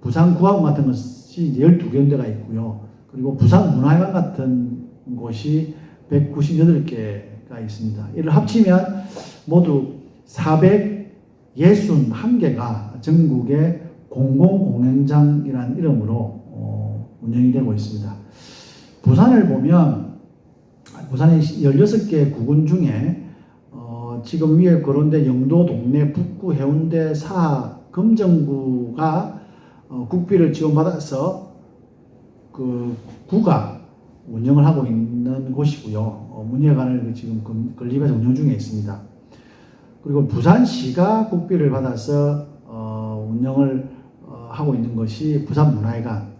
부산구학원 같은 것이 12군데가 있고요. 그리고 부산문화회관 같은 곳이 198개가 있습니다. 이를 합치면 모두 461개가 전국의 공공공연장이라는 이름으로 운영이 되고 있습니다. 부산을 보면 부산의 16개 구군 중에 지금 위에 거론된 영도, 동래, 북구, 해운대, 사하, 금정구가 국비를 지원받아서 그 구가 운영을 하고 있는 곳이고요. 문예관을 지금 건립해서 운영 중에 있습니다. 그리고 부산시가 국비를 받아서 운영을 하고 있는 것이 부산문화회관,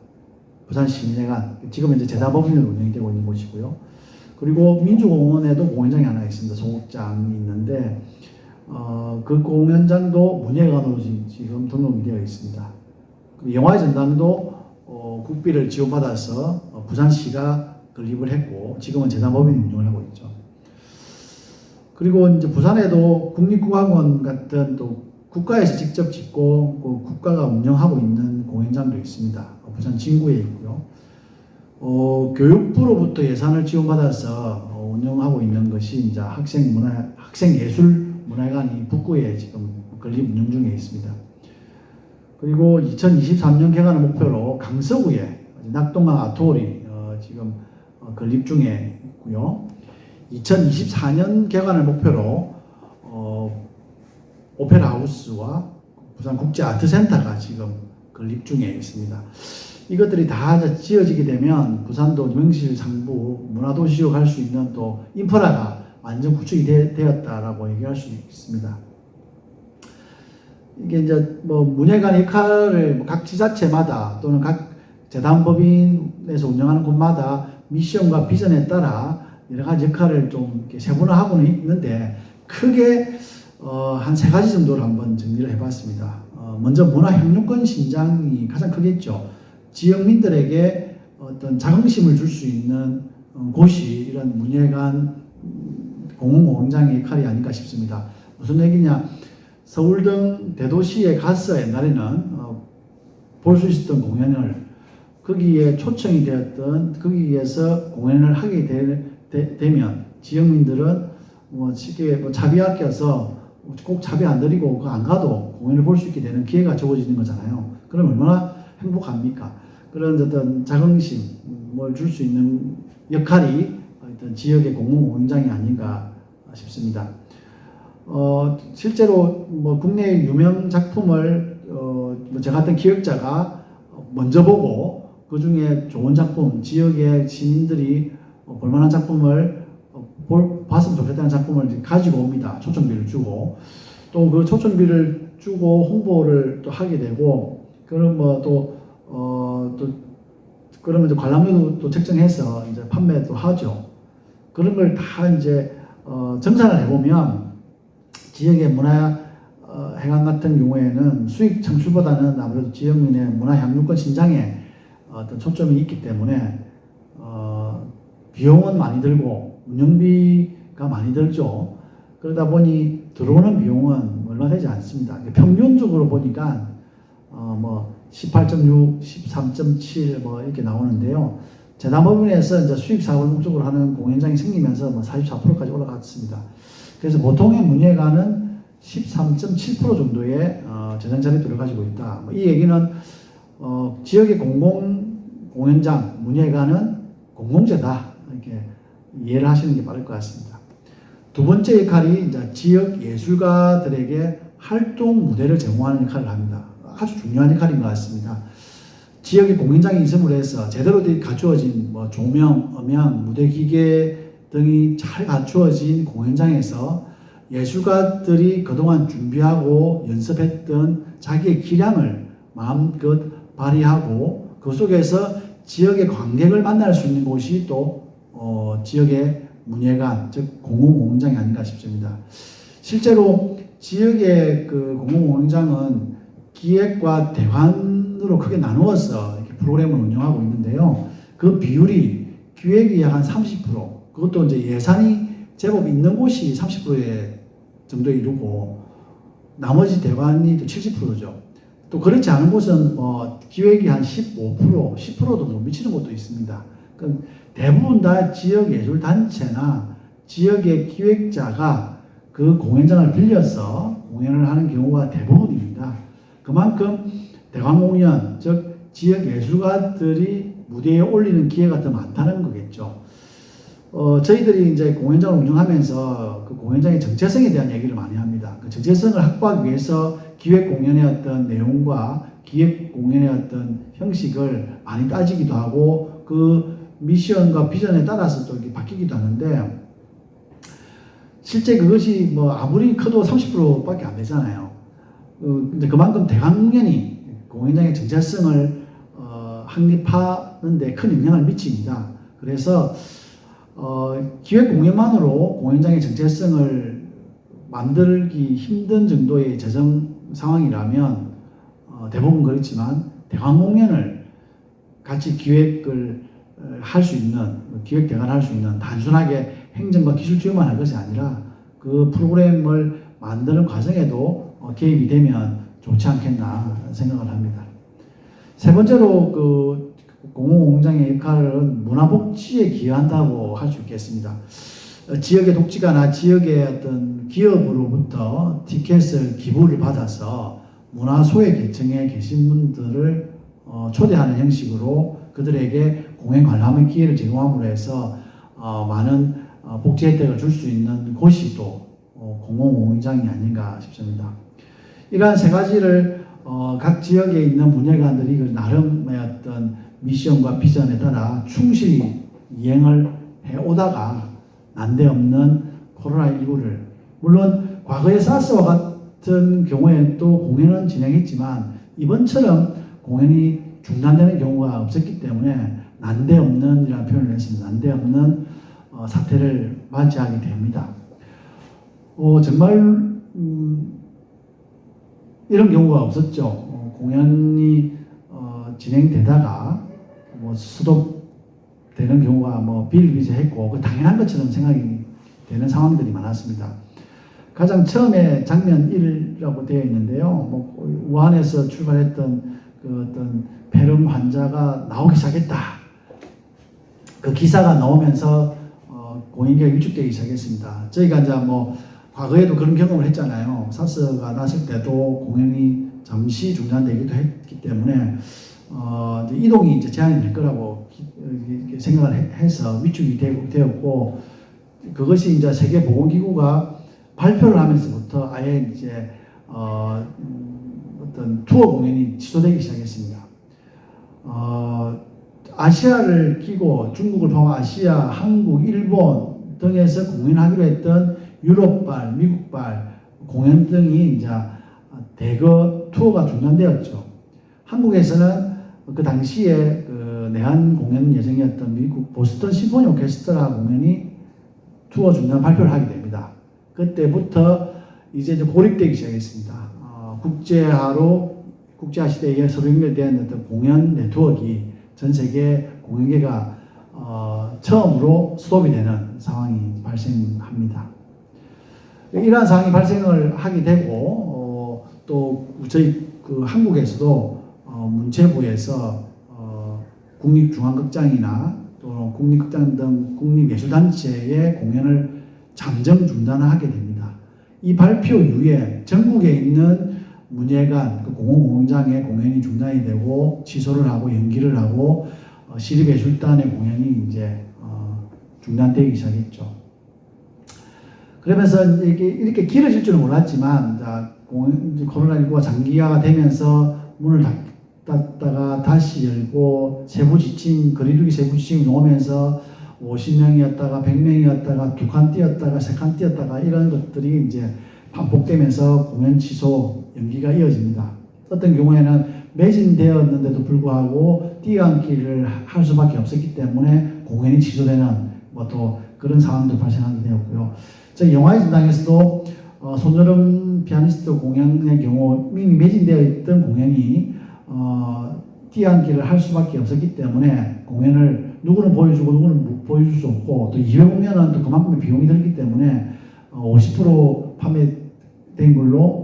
부산시민회관, 지금 이제 제사법인으로 운영이 되고 있는 곳이고요. 그리고 민주공원에도 공연장이 하나 있습니다. 소극장이 있는데 그 공연장도 문예관으로 지금 등록이 되어 있습니다. 영화의 전당도 국비를 지원받아서 부산시가 건립을 했고 지금은 재단법인이 운영을 하고 있죠. 그리고 이제 부산에도 국립국악원 같은 또 국가에서 직접 짓고 국가가 운영하고 있는 공연장도 있습니다. 부산 진구에 있고요. 교육부로부터 예산을 지원받아서 운영하고 있는 것이 이제 학생예술문화회관이 북구에 지금 건립 운영 중에 있습니다. 그리고 2023년 개관을 목표로 강서구에 낙동강 아트홀이 지금 건립 중에 있고요. 2024년 개관을 목표로 오페라 하우스와 부산국제아트센터가 지금 건립 중에 있습니다. 이것들이 다 지어지게 되면 부산도 명실상부 문화도시로 갈 수 있는 또 인프라가 완전 구축이 되었다라고 얘기할 수 있습니다. 이게 이제 문예관 역할을 각 지자체마다 또는 각 재단법인에서 운영하는 곳마다 미션과 비전에 따라 여러 가지 역할을 좀 이렇게 세분화하고는 있는데 크게 한 3가지 정도를 한번 정리를 해봤습니다. 먼저 문화 향유권 신장이 가장 크겠죠. 지역민들에게 어떤 자긍심을 줄 수 있는 곳이 이런 문예관 공공공연장의 역할이 아닐까 싶습니다. 무슨 얘기냐? 서울 등 대도시에 가서 옛날에는 볼 수 있었던 공연을 거기에 초청이 되었던 거기에서 공연을 하게 되면 지역민들은 쉽게 차비 아껴서 꼭 차비 안 들이고 그거 안 가도 공연을 볼 수 있게 되는 기회가 주어지는 거잖아요. 그럼 얼마나 행복합니까? 그런 어떤 자긍심을 줄 수 있는 역할이 어떤 지역의 공공공연장이 아닌가 싶습니다. 실제로 국내의 유명 작품을 뭐 저 같은 기획자가 먼저 보고 그 중에 좋은 작품, 지역의 시민들이 볼만한 작품을 봤으면 좋겠다는 작품을 가지고 옵니다. 초청비를 주고 또 그 초청비를 주고 홍보를 또 하게 되고 그럼 또 그러면 이제 관람료도 또 책정해서 이제 판매도 하죠. 그런 걸 다 이제 정산을 해보면 지역의 문화 해관 같은 경우에는 수익 창출보다는 아무래도 지역민의 문화 향유권 신장에 어떤 초점이 있기 때문에 비용은 많이 들고 운영비가 많이 들죠. 그러다 보니 들어오는 비용은 얼마 되지 않습니다. 평균적으로 보니까 뭐 18.6, 13.7 뭐 이렇게 나오는데요. 재단법인에서 이제 수익 사업을 목적으로 하는 공연장이 생기면서 뭐 44%까지 올라갔습니다. 그래서 보통의 문예가는 13.7% 정도의 재정 자립도를 가지고 있다. 뭐 이 얘기는 지역의 공공 공연장 문예가는 공공재다 이렇게 이해를 하시는 게 빠를 것 같습니다. 두 번째 역할이 이제 지역 예술가들에게 활동 무대를 제공하는 역할을 합니다. 아주 중요한 역할인 것 같습니다. 지역에 공연장이 있음으로 해서 제대로 갖추어진 뭐 조명, 음향, 무대 기계 등이 잘 갖추어진 공연장에서 예술가들이 그동안 준비하고 연습했던 자기의 기량을 마음껏 발휘하고 그 속에서 지역의 관객을 만날 수 있는 곳이 또 지역의 문예관, 즉 공공공연장이 아닌가 싶습니다. 실제로 지역의 그 공공공연장은 기획과 대관으로 크게 나누어서 이렇게 프로그램을 운영하고 있는데요. 그 비율이 기획이 약 한 30%, 그것도 이제 예산이 제법 있는 곳이 30% 정도에 이르고 나머지 대관이 또 70%죠. 또 그렇지 않은 곳은 기획이 한 15%, 10%도 못 미치는 곳도 있습니다. 그러니까 대부분 다 지역 예술 단체나 지역의 기획자가 그 공연장을 빌려서 공연을 하는 경우가 대부분입니다. 그만큼 대관 공연, 즉 지역 예술가들이 무대에 올리는 기회가 더 많다는 거겠죠. 저희들이 이제 공연장을 운영하면서 그 공연장의 정체성에 대한 얘기를 많이 합니다. 그 정체성을 확보하기 위해서 기획 공연의 어떤 내용과 기획 공연의 어떤 형식을 많이 따지기도 하고 그 미션과 비전에 따라서 또 이렇게 바뀌기도 하는데 실제 그것이 뭐 아무리 커도 30%밖에 안 되잖아요. 근데 그만큼 대관공연이 공연장의 정체성을 확립하는 데 큰 영향을 미칩니다. 그래서 기획 공연만으로 공연장의 정체성을 만들기 힘든 정도의 재정 상황이라면 대부분 그렇지만 대관 공연을 같이 기획을 할 수 있는 기획 대관을 할 수 있는 단순하게 행정과 기술 지원만 할 것이 아니라 그 프로그램을 만드는 과정에도 개입이 되면 좋지 않겠나 생각을 합니다. 세 번째로 그 공공공연장의 역할은 문화복지에 기여한다고 할 수 있겠습니다. 지역의 독지가나 지역의 어떤 기업으로부터 티켓을 기부를 받아서 문화 소외 계층에 계신 분들을 초대하는 형식으로 그들에게 공연 관람의 기회를 제공함으로 해서 많은 복지 혜택을 줄 수 있는 곳이 또 공공공연장이 아닌가 싶습니다. 이러한 세 가지를 각 지역에 있는 문예관들이 나름의 어떤 미션과 비전에 따라 충실히 이행을 해오다가 난데없는 코로나19를 물론 과거의 사스와 같은 경우에 또 공연은 진행했지만 이번처럼 공연이 중단되는 경우가 없었기 때문에 난데없는 이라는 표현을 했습니다. 난데없는 사태를 맞이하게 됩니다. 정말 이런 경우가 없었죠. 공연이 진행되다가 수독되는 경우가 비일비재했고 그 당연한 것처럼 생각이 되는 상황들이 많았습니다. 가장 처음에 장면 1이라고 되어 있는데요. 우한에서 출발했던 그 어떤 폐렴 환자가 나오기 시작했다. 그 기사가 나오면서 공연기가 위축되기 시작했습니다. 저희가 이제 과거에도 그런 경험을 했잖아요. 사스가 났을 때도 공연이 잠시 중단되기도 했기 때문에 이제 이동이 이제 제한이 될 거라고 생각을 해서 위축이 되었고 그것이 이제 세계보건기구가 발표를 하면서부터 아예 이제 어떤 투어 공연이 취소되기 시작했습니다. 아시아를 끼고 중국을 포함한 아시아, 한국, 일본 등에서 공연하기로 했던 유럽발, 미국발 공연 등이 이제 대거 투어가 중단되었죠. 한국에서는 그 당시에 그 내한 공연 예정이었던 미국 보스턴 심포니 오케스트라 공연이 투어 중단 발표를 하게 됩니다. 그때부터 이제 고립되기 시작했습니다. 국제화 시대에 서로 연결된 어떤 공연 네트워크가 전 세계 공연계가 처음으로 스톱이 되는 상황이 발생합니다. 이러한 상황이 발생을 하게 되고 또 저희 그 한국에서도 문체부에서 국립중앙극장이나 또 국립극장 등 국립예술단체의 공연을 잠정 중단하게 됩니다. 이 발표 이후에 전국에 있는 문예관, 그 공공공장의 공연이 중단이 되고 취소를 하고 연기를 하고 시립예술단의 공연이 이제 중단되기 시작했죠. 그러면서 이렇게 길어질 줄은 몰랐지만 코로나19가 장기화가 되면서 문을 닫다가 다시 열고 세부 지침, 거리두기 세부 지침이 나오면서 50명이었다가 100명이었다가 2칸 뛰었다가 3칸 뛰었다가 이런 것들이 이제 반복되면서 공연 취소, 연기가 이어집니다. 어떤 경우에는 매진되었는데도 불구하고 뛰어앉기를 할 수밖에 없었기 때문에 공연이 취소되는 또 그런 상황도 발생하게 되었고요. 저희 영화의 전당에서도 손여름 피아니스트 공연의 경우 이미 매진되어 있던 공연이 뛰어앉기를 할 수밖에 없었기 때문에 공연을 누구는 보여주고 누구는 보여줄 수 없고 또 200명은 또 그만큼의 비용이 들기 때문에 50% 판매된 걸로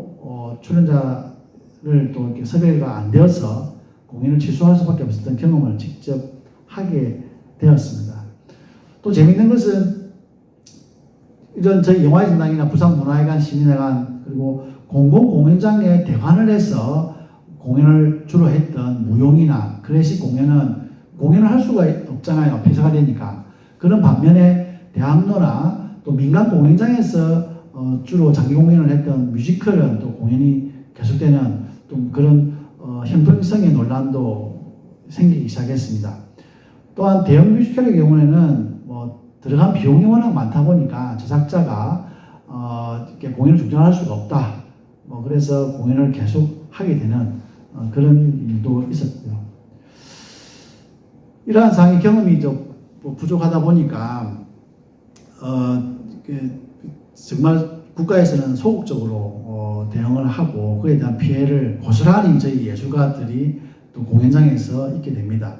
출연자를 또 이렇게 섭외가 안 되어서 공연을 취소할 수밖에 없었던 경험을 직접 하게 되었습니다. 또 재밌는 것은 이런 저희 영화의 전당이나 부산문화회관, 시민회관 그리고 공공공연장에 대관을 해서 공연을 주로 했던 무용이나 클래식 공연을 할 수가 없잖아요. 폐쇄가 되니까. 그런 반면에 대학로나 또 민간 공연장에서 주로 장기 공연을 했던 뮤지컬은 또 공연이 계속되는 또 그런 형평성의 논란도 생기기 시작했습니다. 또한 대형 뮤지컬의 경우에는 들어간 비용이 워낙 많다 보니까 제작자가 공연을 중단할 수가 없다. 그래서 공연을 계속 하게 되는 그런 일도 있었고요. 이러한 상황의 경험이 좀 부족하다 보니까 정말 국가에서는 소극적으로 대응을 하고 그에 대한 피해를 고스란히 저희 예술가들이 또 공연장에서 입게 됩니다.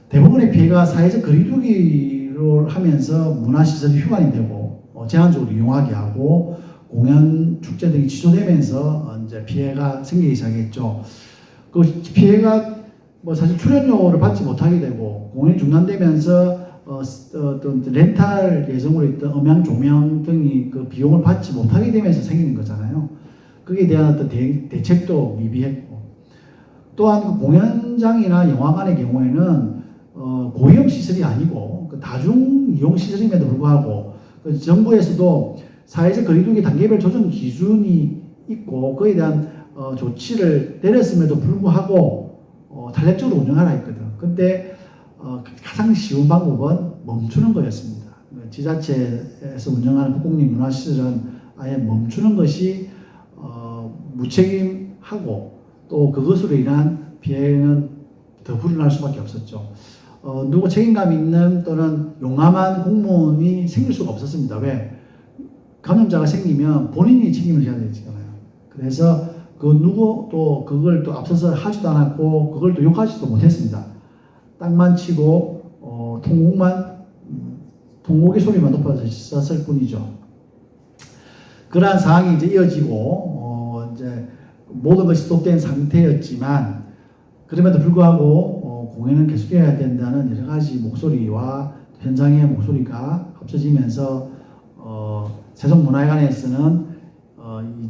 대부분의 피해가 사회적 거리두기로 하면서 문화시설이 휴관이 되고 제한적으로 이용하게 하고 공연, 축제 등이 취소되면서 이제 피해가 생기기 시작했죠. 그 피해가 사실 출연료를 받지 못하게 되고 공연이 중단되면서 또 렌탈 예정으로 있던 음향, 조명 등이 그 비용을 받지 못하게 되면서 생기는 거잖아요. 거기에 대한 어떤 대책도 미비했고 또한 그 공연장이나 영화관의 경우에는 고위험 시설이 아니고 그 다중 이용 시설임에도 불구하고 그 정부에서도 사회적 거리두기 단계별 조정 기준이 있고 그에 대한 조치를 내렸음에도 불구하고 탄력적으로 운영하라 했거든. 근데 가장 쉬운 방법은 멈추는 거였습니다. 지자체에서 운영하는 국공립문화시설은 아예 멈추는 것이 무책임하고 또 그것으로 인한 피해는 더 불어날 수밖에 없었죠. 누구 책임감 있는 또는 용감한 공무원이 생길 수가 없었습니다. 왜? 감염자가 생기면 본인이 책임을 져야 되잖아요. 그래서 그 누구도 그걸 또 앞서서 하지도 않았고 그걸 또 욕하지도 못했습니다. 땅만 치고 통곡의 소리만 높아졌을 뿐이죠. 그러한 상황이 이제 이어지고 이제 모든 것이 스톱된 상태였지만 그럼에도 불구하고 공연은 계속해야 된다는 여러 가지 목소리와 현장의 목소리가 합쳐지면서 세종문화회관에서는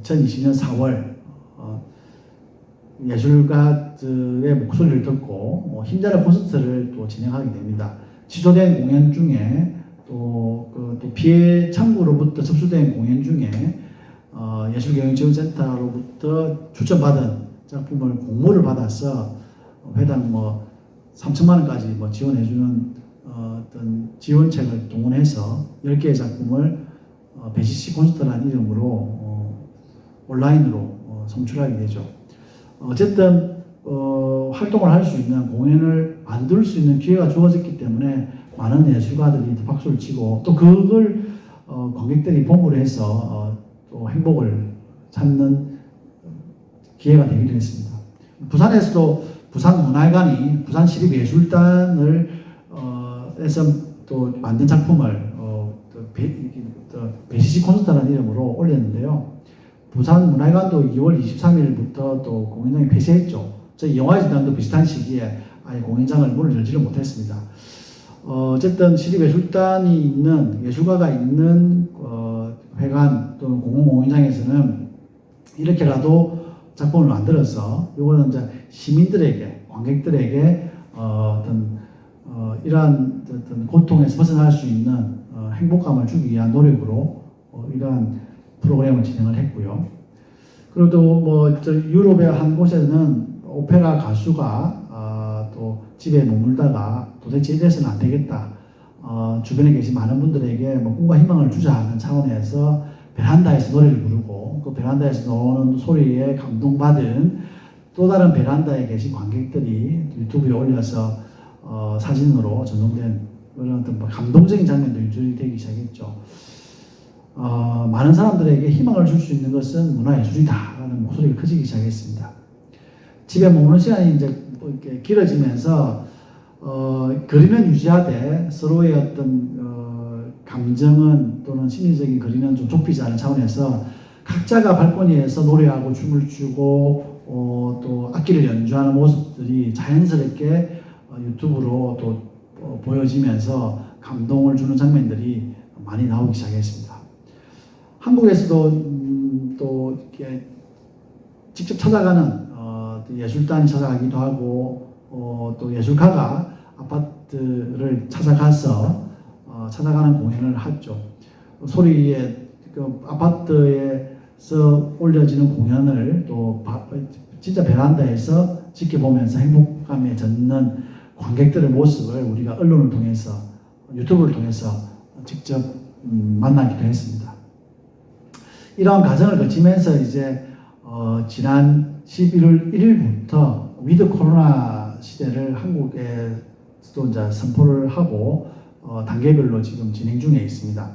2020년 4월 예술가들의 목소리를 듣고 힘자리 콘서트를 또 진행하게 됩니다. 취소된 공연 중에 또 피해 창구로부터 접수된 공연 중에 예술경영지원센터로부터 추천받은 작품을 공모를 받아서 회당 뭐 3천만 원까지 뭐 지원해주는 어떤 지원책을 동원해서 10개의 작품을 배시시 콘서트라는 이름으로 온라인으로 송출하게 되죠. 어쨌든 활동을 할 수 있는 공연을 만들 수 있는 기회가 주어졌기 때문에 많은 예술가들이 박수를 치고 또 그걸 관객들이 봉을 해서 또 행복을 찾는 기회가 되기도 했습니다. 부산에서도 부산문화회관이 부산시립예술단을 에서 또 만든 작품을 배시시 콘서트라는 이름으로 올렸는데요. 부산문화회관도 2월 23일부터 또 공연장이 폐쇄했죠. 저희 영화제단도 비슷한 시기에 아예 공연장을 문을 열지를 못했습니다. 어쨌든 시립예술단이 있는 예술가가 있는 회관 또는 공공공연장에서는 이렇게라도 작품을 만들어서 이거는 이제 시민들에게 관객들에게 이러한 어떤 고통에서 벗어날 수 있는 행복감을 주기 위한 노력으로 이러한 프로그램을 진행을 했고요. 그리고 또 유럽의 한 곳에는 오페라 가수가 또 집에 머물다가 도대체 이래서는 안 되겠다. 주변에 계신 많은 분들에게 뭐 꿈과 희망을 주자 하는 차원에서 베란다에서 노래를 부르고 그 베란다에서 나오는 소리에 감동받은 또 다른 베란다에 계신 관객들이 유튜브에 올려서 사진으로 전송된 그런 어떤 감동적인 장면도 유출되기 시작했죠. 많은 사람들에게 희망을 줄 수 있는 것은 문화예술이다라는 목소리가 커지기 시작했습니다. 집에 머무는 시간이 이제 이렇게 길어지면서 거리는 유지하되 서로의 어떤 감정은 또는 심리적인 거리는 좀 좁히자는 차원에서 각자가 발코니에서 노래하고 춤을 추고 또 악기를 연주하는 모습들이 자연스럽게 유튜브로 또 보여지면서 감동을 주는 장면들이 많이 나오기 시작했습니다. 한국에서도 또 이렇게 직접 찾아가는 예술단이 찾아가기도 하고 또 예술가가 아파트를 찾아가서 찾아가는 공연을 하죠. 소리에 그 아파트에서 올려지는 공연을 또 진짜 베란다에서 지켜보면서 행복감에 젖는 관객들의 모습을 우리가 언론을 통해서 유튜브를 통해서 직접 만나기도 했습니다. 이러한 과정을 거치면서 이제 지난 11월 1일부터 위드 코로나 시대를 한국에서도 이제 선포를 하고 단계별로 지금 진행 중에 있습니다.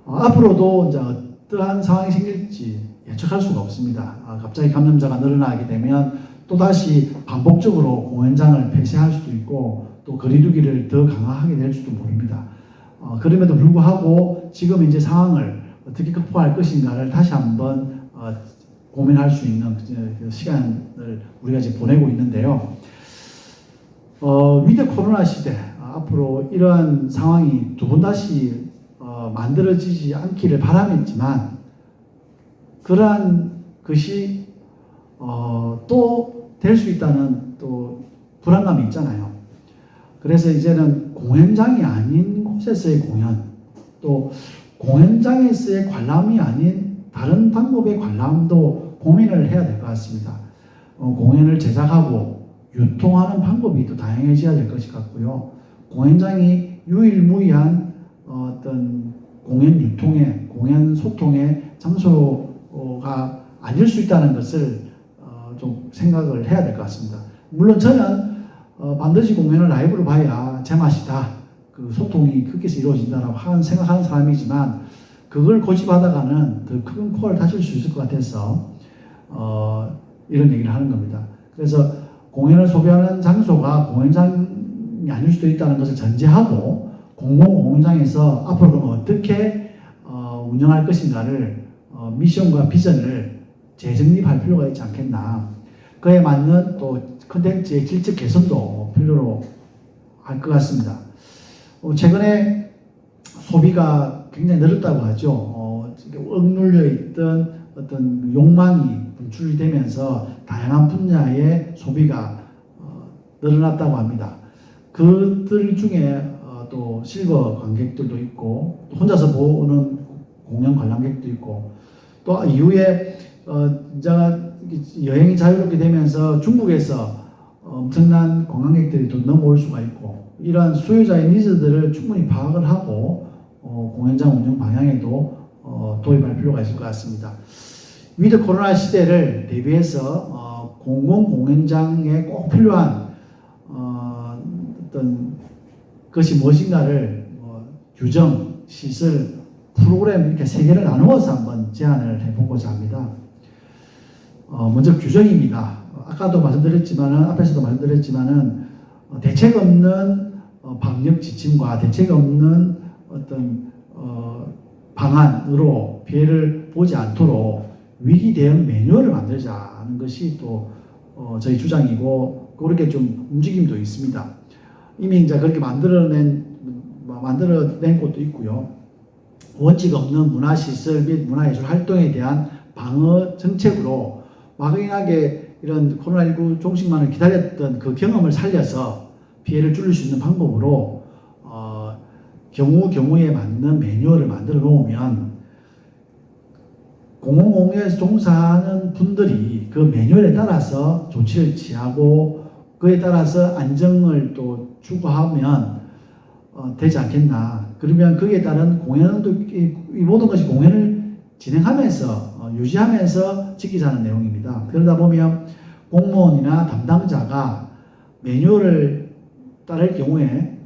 앞으로도 이제 어떠한 상황이 생길지 예측할 수가 없습니다. 갑자기 감염자가 늘어나게 되면 또다시 반복적으로 공연장을 폐쇄할 수도 있고 또 거리두기를 더 강화하게 될 수도 모릅니다. 그럼에도 불구하고 지금 이제 상황을 어떻게 극복할 것인가를 다시 한번 고민할 수 있는 그 시간을 우리가 지금 보내고 있는데요. 위드 코로나 시대 앞으로 이러한 상황이 두 번 다시 만들어지지 않기를 바라겠지만 그러한 것이 또 될 수 있다는 또 불안감이 있잖아요. 그래서 이제는 공연장이 아닌 곳에서의 공연, 또 공연장에서의 관람이 아닌 다른 방법의 관람도 고민을 해야 될 것 같습니다. 공연을 제작하고 유통하는 방법이 또 다양해져야 될 것이 같고요. 공연장이 유일무이한 어떤 공연 유통의, 공연 소통의 장소가 아닐 수 있다는 것을 좀 생각을 해야 될 것 같습니다. 물론 저는 반드시 공연을 라이브로 봐야 제맛이다. 그 소통이 거기서 이루어진다라고 생각하는 사람이지만 그걸 고집하다가는 더 큰 코를 다칠 수 있을 것 같아서 이런 얘기를 하는 겁니다. 그래서 공연을 소비하는 장소가 공연장이 아닐 수도 있다는 것을 전제하고 공공공연장에서 앞으로 그럼 어떻게 운영할 것인가를 미션과 비전을 재정립할 필요가 있지 않겠나. 그에 맞는 또 콘텐츠의 질적 개선도 필요로 할 것 같습니다. 최근에 소비가 굉장히 늘었다고 하죠. 억눌려 있던 어떤 욕망이 분출되면서 다양한 분야의 소비가 늘어났다고 합니다. 그들 중에 또 실버 관객들도 있고 또 혼자서 보는 공연 관람객도 있고 또 이후에 이제 여행이 자유롭게 되면서 중국에서 엄청난 관광객들이 또 넘어올 수가 있고 이러한 수요자의 니즈들을 충분히 파악을 하고 공연장 운영 방향에도 도입할 필요가 있을 것 같습니다. 위드 코로나 시대를 대비해서 공공공연장에 꼭 필요한 어떤 것이 무엇인가를 규정, 시설, 프로그램 이렇게 세 개를 나누어서 한번 제안을 해보고자 합니다. 먼저 규정입니다. 아까도 말씀드렸지만은 앞에서도 말씀드렸지만은 대책 없는 방역 지침과 대책 없는 어떤 방안으로 피해를 보지 않도록 위기 대응 매뉴얼을 만들자 하는 것이 또 저희 주장이고 그렇게 좀 움직임도 있습니다. 이미 이제 그렇게 만들어낸 곳도 있고요. 원칙 없는 문화시설 및 문화예술 활동에 대한 방어 정책으로 막연하게 이런 코로나19 종식만을 기다렸던 그 경험을 살려서 피해를 줄일 수 있는 방법으로 경우에 맞는 매뉴얼을 만들어 놓으면 공공공연에서 종사하는 분들이 그 매뉴얼에 따라서 조치를 취하고 그에 따라서 안정을 또 추구하면 되지 않겠나. 그러면 거기에 따른 공연도 이 모든 것이 공연을 진행하면서 유지하면서 지키자는 내용입니다. 그러다 보면 공무원이나 담당자가 매뉴얼을 따를 경우에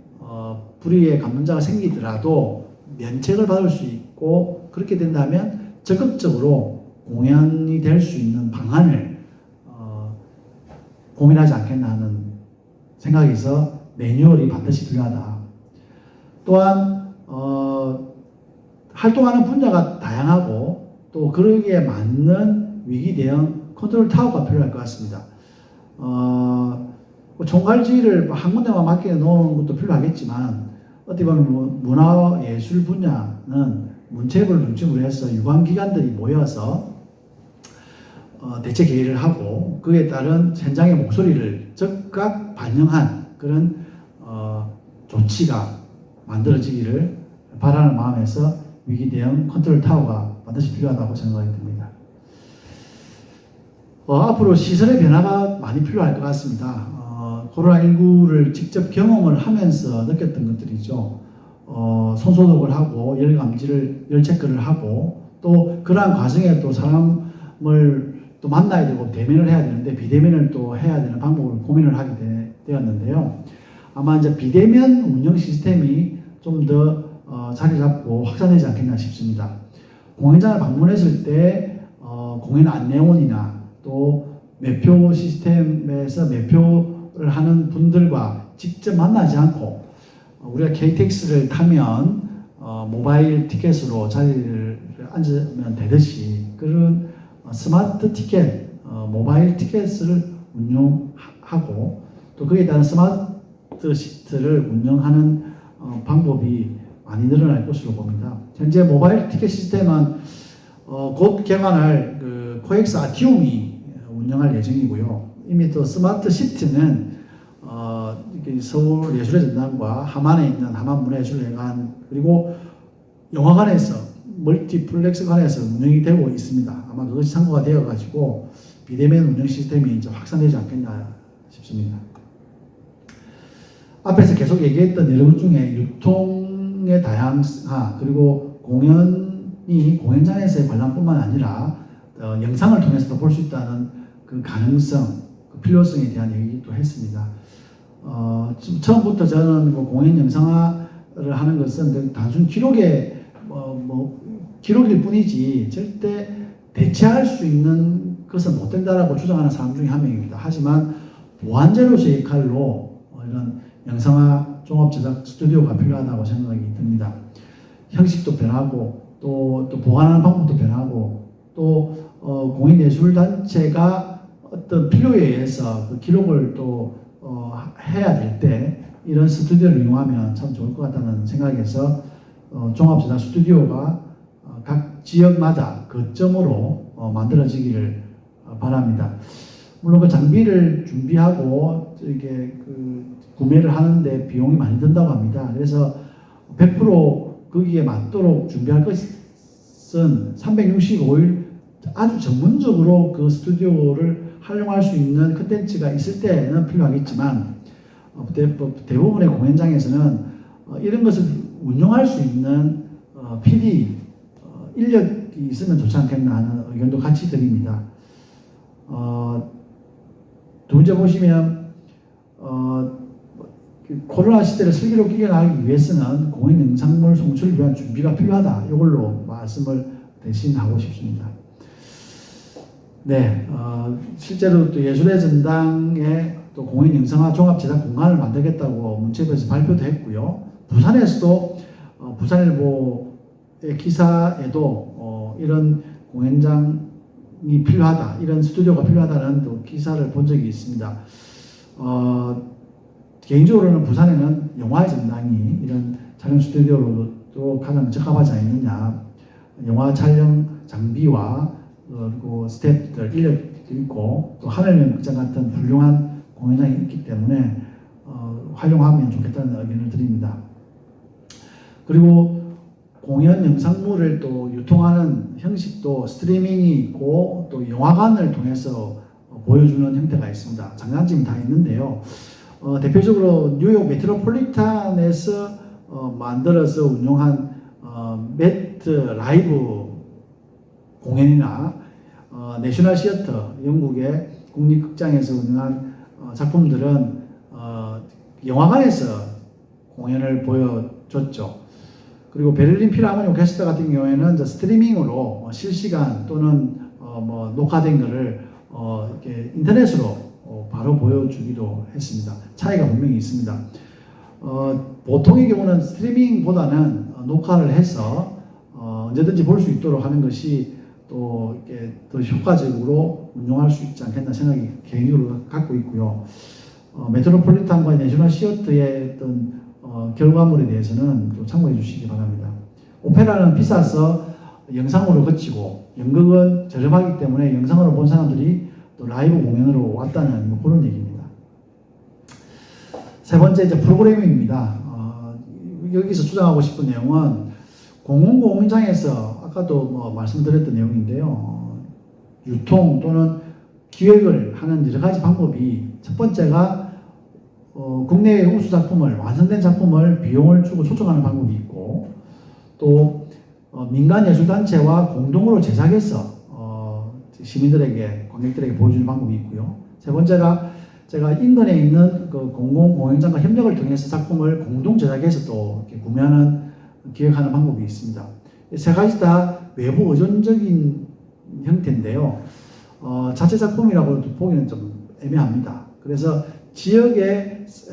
불의의 감염자가 생기더라도 면책을 받을 수 있고 그렇게 된다면 적극적으로 공연이 될 수 있는 방안을 고민하지 않겠나 하는 생각에서 매뉴얼이 반드시 필요하다. 또한 활동하는 분야가 다양하고 또 그러기에 맞는 위기 대응 컨트롤 타워가 필요할 것 같습니다. 총괄지휘를 한 군데만 맡겨 놓은 것도 필요하겠지만 어떻게 보면 문화예술 분야는 문체부를 중심으로 해서 유관기관들이 모여서 대책 회의를 하고 그에 따른 현장의 목소리를 즉각 반영한 그런 조치가 만들어지기를 바라는 마음에서 위기 대응 컨트롤 타워가 반드시 필요하다고 생각이 듭니다. 앞으로 시설의 변화가 많이 필요할 것 같습니다. 코로나19를 직접 경험을 하면서 느꼈던 것들이죠. 손소독을 하고 열 체크를 하고 또 그러한 과정에 또 사람을 또 만나야 되고 대면을 해야 되는데 비대면을 또 해야 되는 방법을 고민을 하게 되었는데요. 아마 이제 비대면 운영 시스템이 좀 더 자리 잡고 확산되지 않겠나 싶습니다. 공연장을 방문했을 때 공연 안내원이나 또 매표 시스템에서 매표를 하는 분들과 직접 만나지 않고 우리가 KTX를 타면 모바일 티켓으로 자리를 앉으면 되듯이 그런 스마트 티켓, 모바일 티켓을 운용하고 또 거기에 따른 스마트 시트를 운영하는 방법이 많이 늘어날 것으로 봅니다. 현재 모바일 티켓 시스템은 곧 개관할 그 코엑스 아티움이 운영할 예정이고요. 이미 또 스마트 시트는 서울 예술의 전당과 함안에 있는 함안문화예술회관 그리고 영화관에서 멀티플렉스관에서 운영이 되고 있습니다. 아마 그것이 참고가 되어가지고 비대면 운영 시스템이 이제 확산되지 않겠나 싶습니다. 앞에서 계속 얘기했던 여러 것 중에 유통의 다양화 그리고 공연장에서의 관람뿐만 아니라 영상을 통해서도 볼 수 있다는 그 가능성, 그 필요성에 대한 얘기도 했습니다. 처음부터 저는 공연 영상화를 하는 것은 단순 기록의 기록일 뿐이지 절대 대체할 수 있는 것은 못 된다라고 주장하는 사람 중에 한 명입니다. 하지만 보완제로서의 역할로 이런 영상화 종합 제작 스튜디오가 필요하다고 생각이 듭니다. 형식도 변하고 또 보관하는 방법도 변하고 또 공인예술단체가 어떤 필요에 의해서 그 기록을 또 해야 될 때 이런 스튜디오를 이용하면 참 좋을 것 같다는 생각에서 종합제작 스튜디오가 각 지역마다 거점으로 만들어지기를 바랍니다. 물론 그 장비를 준비하고 이게 구매를 하는데 비용이 많이 든다고 합니다. 그래서 100% 거기에 맞도록 준비할 것은 365일 아주 전문적으로 그 스튜디오를 활용할 수 있는 컨텐츠가 있을 때는 필요하겠지만 대부분의 공연장에서는 이런 것을 운영할 수 있는 PD 인력이 있으면 좋지 않겠나 하는 의견도 같이 드립니다. 두 번째 보시면 코로나 시대를 슬기롭게 이겨나가기 위해서는 공연 영상물 송출을 위한 준비가 필요하다. 이걸로 말씀을 대신하고 싶습니다. 네, 실제로 또 예술의 전당에 또 공연 영상화 종합 제작 공간을 만들겠다고 문체부에서 발표도 했고요. 부산에서도 부산일보의 기사에도 이런 공연장이 필요하다, 이런 스튜디오가 필요하다는 또 기사를 본 적이 있습니다. 개인적으로는 부산에는 영화의 전당이 이런 촬영 스튜디오로도 가장 적합하지 않느냐. 영화 촬영 장비와 그리고 스태프들, 인력도 있고 또 하늘연 극장 같은 훌륭한 공연장이 있기 때문에 활용하면 좋겠다는 의견을 드립니다. 그리고 공연 영상물을 또 유통하는 형식도 스트리밍이 있고 또 영화관을 통해서 보여주는 형태가 있습니다. 장단점이 다 있는데요. 대표적으로 뉴욕 메트로폴리탄에서 만들어서 운영한 매트 라이브 공연이나 내셔널 시어터 영국의 국립극장에서 운영한 작품들은 영화관에서 공연을 보여줬죠. 그리고 베를린 필하모니 오케스트라 같은 경우에는 이제 스트리밍으로 실시간 또는 녹화된 것을 이렇게 인터넷으로 바로 보여주기도 했습니다. 차이가 분명히 있습니다. 보통의 경우는 스트리밍보다는 녹화를 해서 언제든지 볼 수 있도록 하는 것이 또 이렇게 더 효과적으로 운용할 수 있지 않겠나 생각이 개인적으로 갖고 있고요. 메트로폴리탄과 내셔널 시어터의 어떤 결과물에 대해서는 또 참고해 주시기 바랍니다. 오페라는 비싸서 영상으로 거치고 연극은 저렴하기 때문에 영상으로 본 사람들이 또 라이브 공연으로 왔다는 그런 얘기입니다. 세 번째 이제 프로그래밍입니다. 여기서 주장하고 싶은 내용은 공공공연장에서 아까도 말씀드렸던 내용인데요. 유통 또는 기획을 하는 여러 가지 방법이 첫 번째가 국내의 우수 작품을 완성된 작품을 비용을 주고 초청하는 방법이 있고 또 민간 예술단체와 공동으로 제작해서 시민들에게 관객들에게 보여주는 방법이 있고요. 세 번째가 제가 인근에 있는 그 공공공연장과 협력을 통해서 작품을 공동 제작해서 또 이렇게 구매하는 기획하는 방법이 있습니다. 세 가지 다 외부 의존적인 형태인데요. 자체 작품이라고 보기는 좀 애매합니다. 그래서 지역에서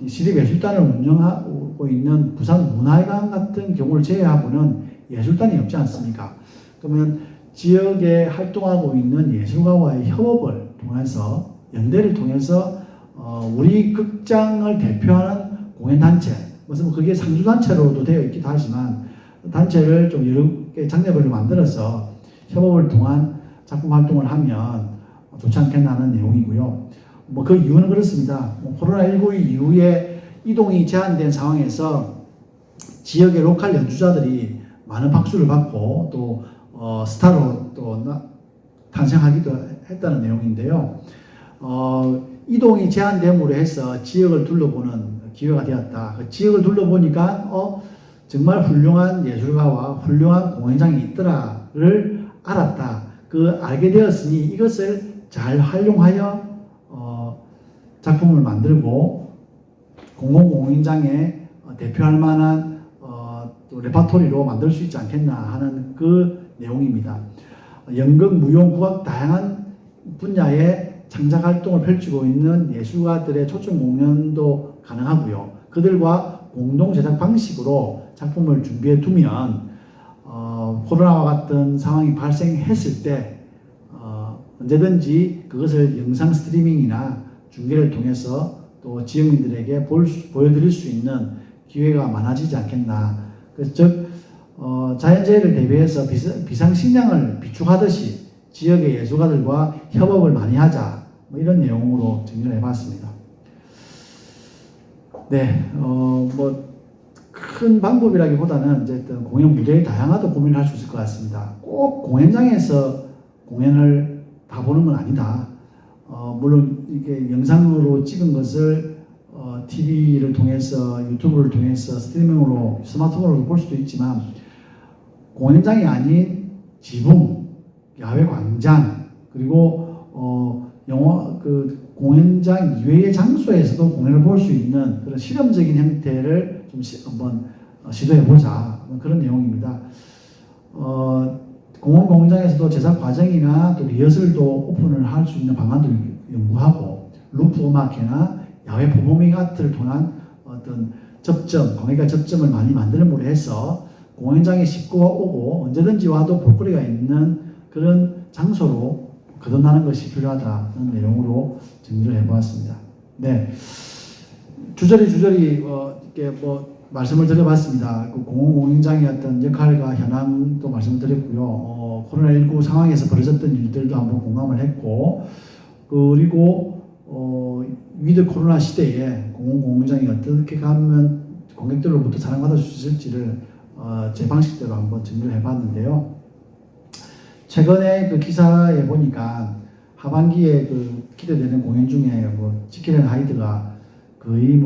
시립예술단을 운영하고 있는 부산 문화회관 같은 경우를 제외하고는 예술단이 없지 않습니까? 그러면 지역에 활동하고 있는 예술가와의 협업을 통해서 연대를 통해서 우리 극장을 대표하는 공연단체, 무슨 그게 상주단체로도 되어 있기도 하지만 단체를 좀 여러 개 장르별로 만들어서 협업을 통한 작품 활동을 하면 좋지 않겠나 하는 내용이고요. 그 이유는 그렇습니다. 코로나19 이후에 이동이 제한된 상황에서 지역의 로컬 연주자들이 많은 박수를 받고 또 스타로 또 탄생하기도 했다는 내용인데요. 이동이 제한됨으로 해서 지역을 둘러보는 기회가 되었다. 그 지역을 둘러보니까 정말 훌륭한 예술가와 훌륭한 공연장이 있더라를 알았다. 알게 되었으니 이것을 잘 활용하여 작품을 만들고 공공공연장에 대표할 만한 또 레파토리로 만들 수 있지 않겠나 하는 그 내용입니다. 연극, 무용, 국악 다양한 분야의 창작 활동을 펼치고 있는 예술가들의 초청 공연도 가능하고요. 그들과 공동 제작 방식으로 작품을 준비해 두면 코로나와 같은 상황이 발생했을 때 언제든지 그것을 영상 스트리밍이나 중계를 통해서 또 지역민들에게 보여드릴 수 있는 기회가 많아지지 않겠나. 즉 자연재해를 대비해서 비상식량을 비축하듯이 지역의 예술가들과 협업을 많이 하자, 이런 내용으로 정리를 해봤습니다. 네, 큰 방법이라기보다는 어쨌든 공연 무대의 다양화도 고민을 할 수 있을 것 같습니다. 꼭 공연장에서 공연을 다 보는 건 아니다. 물론 이게 영상으로 찍은 것을 TV를 통해서 유튜브를 통해서 스트리밍으로 스마트폰으로 볼 수도 있지만 공연장이 아닌 지붕, 야외 광장 그리고 영화 그 공연장 이외의 장소에서도 공연을 볼 수 있는 그런 실험적인 형태를 좀 한번 시도해 보자 그런 내용입니다. 공연장에서도 제작 과정이나 또 리허설도 오픈을 할 수 있는 방안도 연구하고 루프 음악회나 야외 퍼포밍 아트를 통한 어떤 접점, 관객과 접점을 많이 만들므로 해서 공연장에 식구가 오고 언제든지 와도 볼거리가 있는 그런 장소로 거듭나는 것이 필요하다는 내용으로 정리를 해보았습니다. 네, 주저리 이렇게 말씀을 드려봤습니다. 그 공공장의 어떤 역할과 현황도 말씀을 드렸고요. 코로나19 상황에서 벌어졌던 일들도 한번 공감을 했고, 그리고 위드 코로나 시대에 공공장이 어떻게 하면 관객들로부터 사랑받을 수 있을지를 제 방식대로 한번 정리를 해봤는데요. 최근에 그 기사에 보니까 하반기에 그 기대되는 공연 중에 치킨 앤 하이드가 거의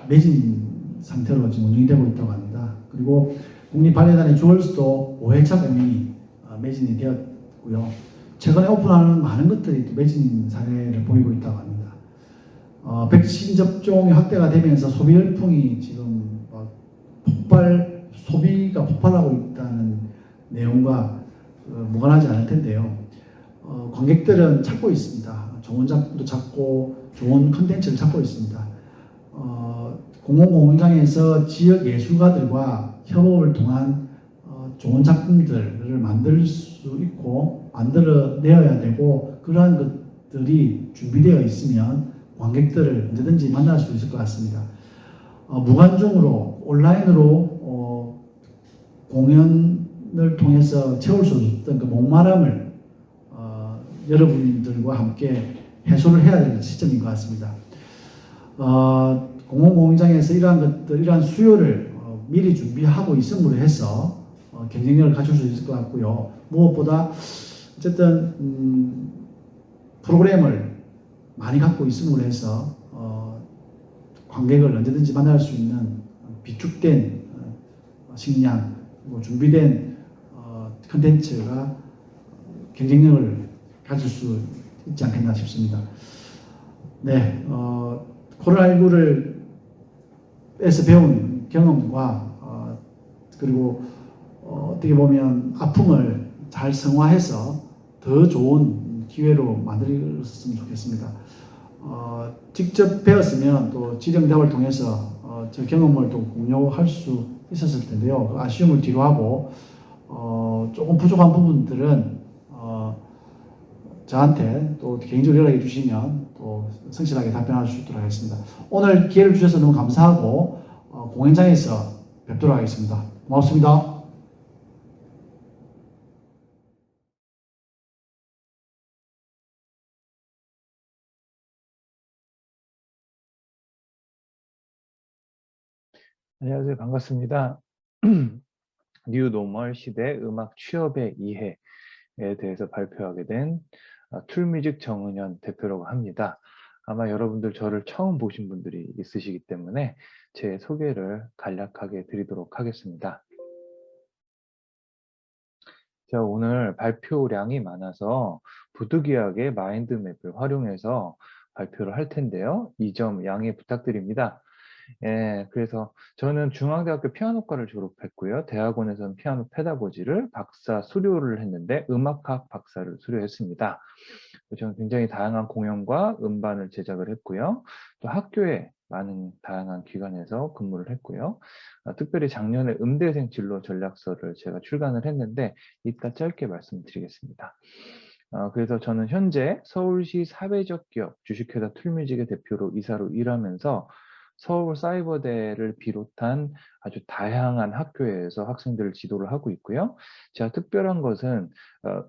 매진 상태로 지금 운영이 되고 있다고 합니다. 그리고 국립발레단의 주얼스도 5회차 공연이 매진이 되었고요. 최근에 오픈하는 많은 것들이 또 매진 사례를 보이고 있다고 합니다. 백신 접종이 확대가 되면서 소비 열풍이 지금 소비가 폭발하고 있다는 내용과 무관하지 않을 텐데요. 관객들은 찾고 있습니다. 좋은 작품도 찾고 좋은 컨텐츠를 찾고 있습니다. 공공공연장에서 지역 예술가들과 협업을 통한 좋은 작품들을 만들 수 있고 만들어내야 되고 그러한 것들이 준비되어 있으면 관객들을 언제든지 만날 수 있을 것 같습니다. 무관중으로 온라인으로 공연을 통해서 채울 수 없었던 그 목마름을 여러분들과 함께 해소를 해야 되는 시점인 것 같습니다. 공공공연장에서 이러한 수요를 미리 준비하고 있음으로 해서 경쟁력을 갖출 수 있을 것 같고요. 무엇보다 어쨌든 프로그램을 많이 갖고 있음으로 해서 관객을 언제든지 만날 수 있는 비축된 식량, 준비된 컨텐츠가 경쟁력을 가질 수 있지 않겠나 싶습니다. 네, 코로나19를 에서 배운 경험과 그리고 어떻게 보면 아픔을 잘 승화해서 더 좋은 기회로 만들었으면 좋겠습니다. 직접 배웠으면 또 지령답을 통해서 저 경험을 또 공유할 수 있었을 텐데요. 그 아쉬움을 뒤로하고 조금 부족한 부분들은 저한테 또 개인적으로 연락해 주시면 또 성실하게 답변할 수 있도록 하겠습니다. 오늘 기회를 주셔서 너무 감사하고 공연장에서 뵙도록 하겠습니다. 고맙습니다. 안녕하세요. 반갑습니다. 뉴노멀 시대 음악 취업의 이해에 대해서 발표하게 된 툴뮤직 정은현 대표라고 합니다. 아마 여러분들 저를 처음 보신 분들이 있으시기 때문에 제 소개를 간략하게 드리도록 하겠습니다. 제가 오늘 발표량이 많아서 부득이하게 마인드맵을 활용해서 발표를 할 텐데요. 이 점 양해 부탁드립니다. 예, 그래서 저는 중앙대학교 피아노과를 졸업했고요. 대학원에서는 피아노 페다고지를 박사 수료를 했는데 음악학 박사를 수료했습니다. 저는 굉장히 다양한 공연과 음반을 제작을 했고요. 또 학교에 많은 다양한 기관에서 근무를 했고요. 특별히 작년에 음대생 진로 전략서를 제가 출간을 했는데 이따 짧게 말씀드리겠습니다. 그래서 저는 현재 서울시 사회적 기업 주식회사 툴뮤직의 대표로 이사로 일하면서 서울사이버대를 비롯한 아주 다양한 학교에서 학생들을 지도를 하고 있고요. 제가 특별한 것은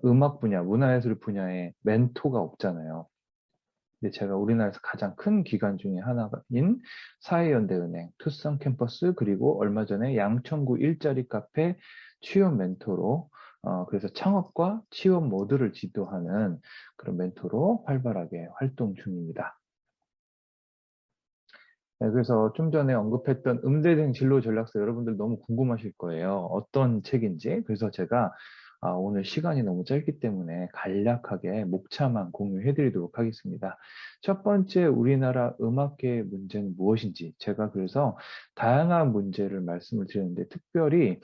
음악 분야, 문화예술 분야에 멘토가 없잖아요. 근데 제가 우리나라에서 가장 큰 기관 중에 하나인 사회연대은행, 투썸 캠퍼스, 그리고 얼마 전에 양천구 일자리 카페 취업 멘토로 그래서 창업과 취업 모두를 지도하는 그런 멘토로 활발하게 활동 중입니다. 네, 그래서 좀 전에 언급했던 음대생 진로 전략서 여러분들 너무 궁금하실 거예요. 어떤 책인지. 그래서 제가 오늘 시간이 너무 짧기 때문에 간략하게 목차만 공유해 드리도록 하겠습니다. 첫 번째, 우리나라 음악계의 문제는 무엇인지. 제가 그래서 다양한 문제를 말씀을 드렸는데, 특별히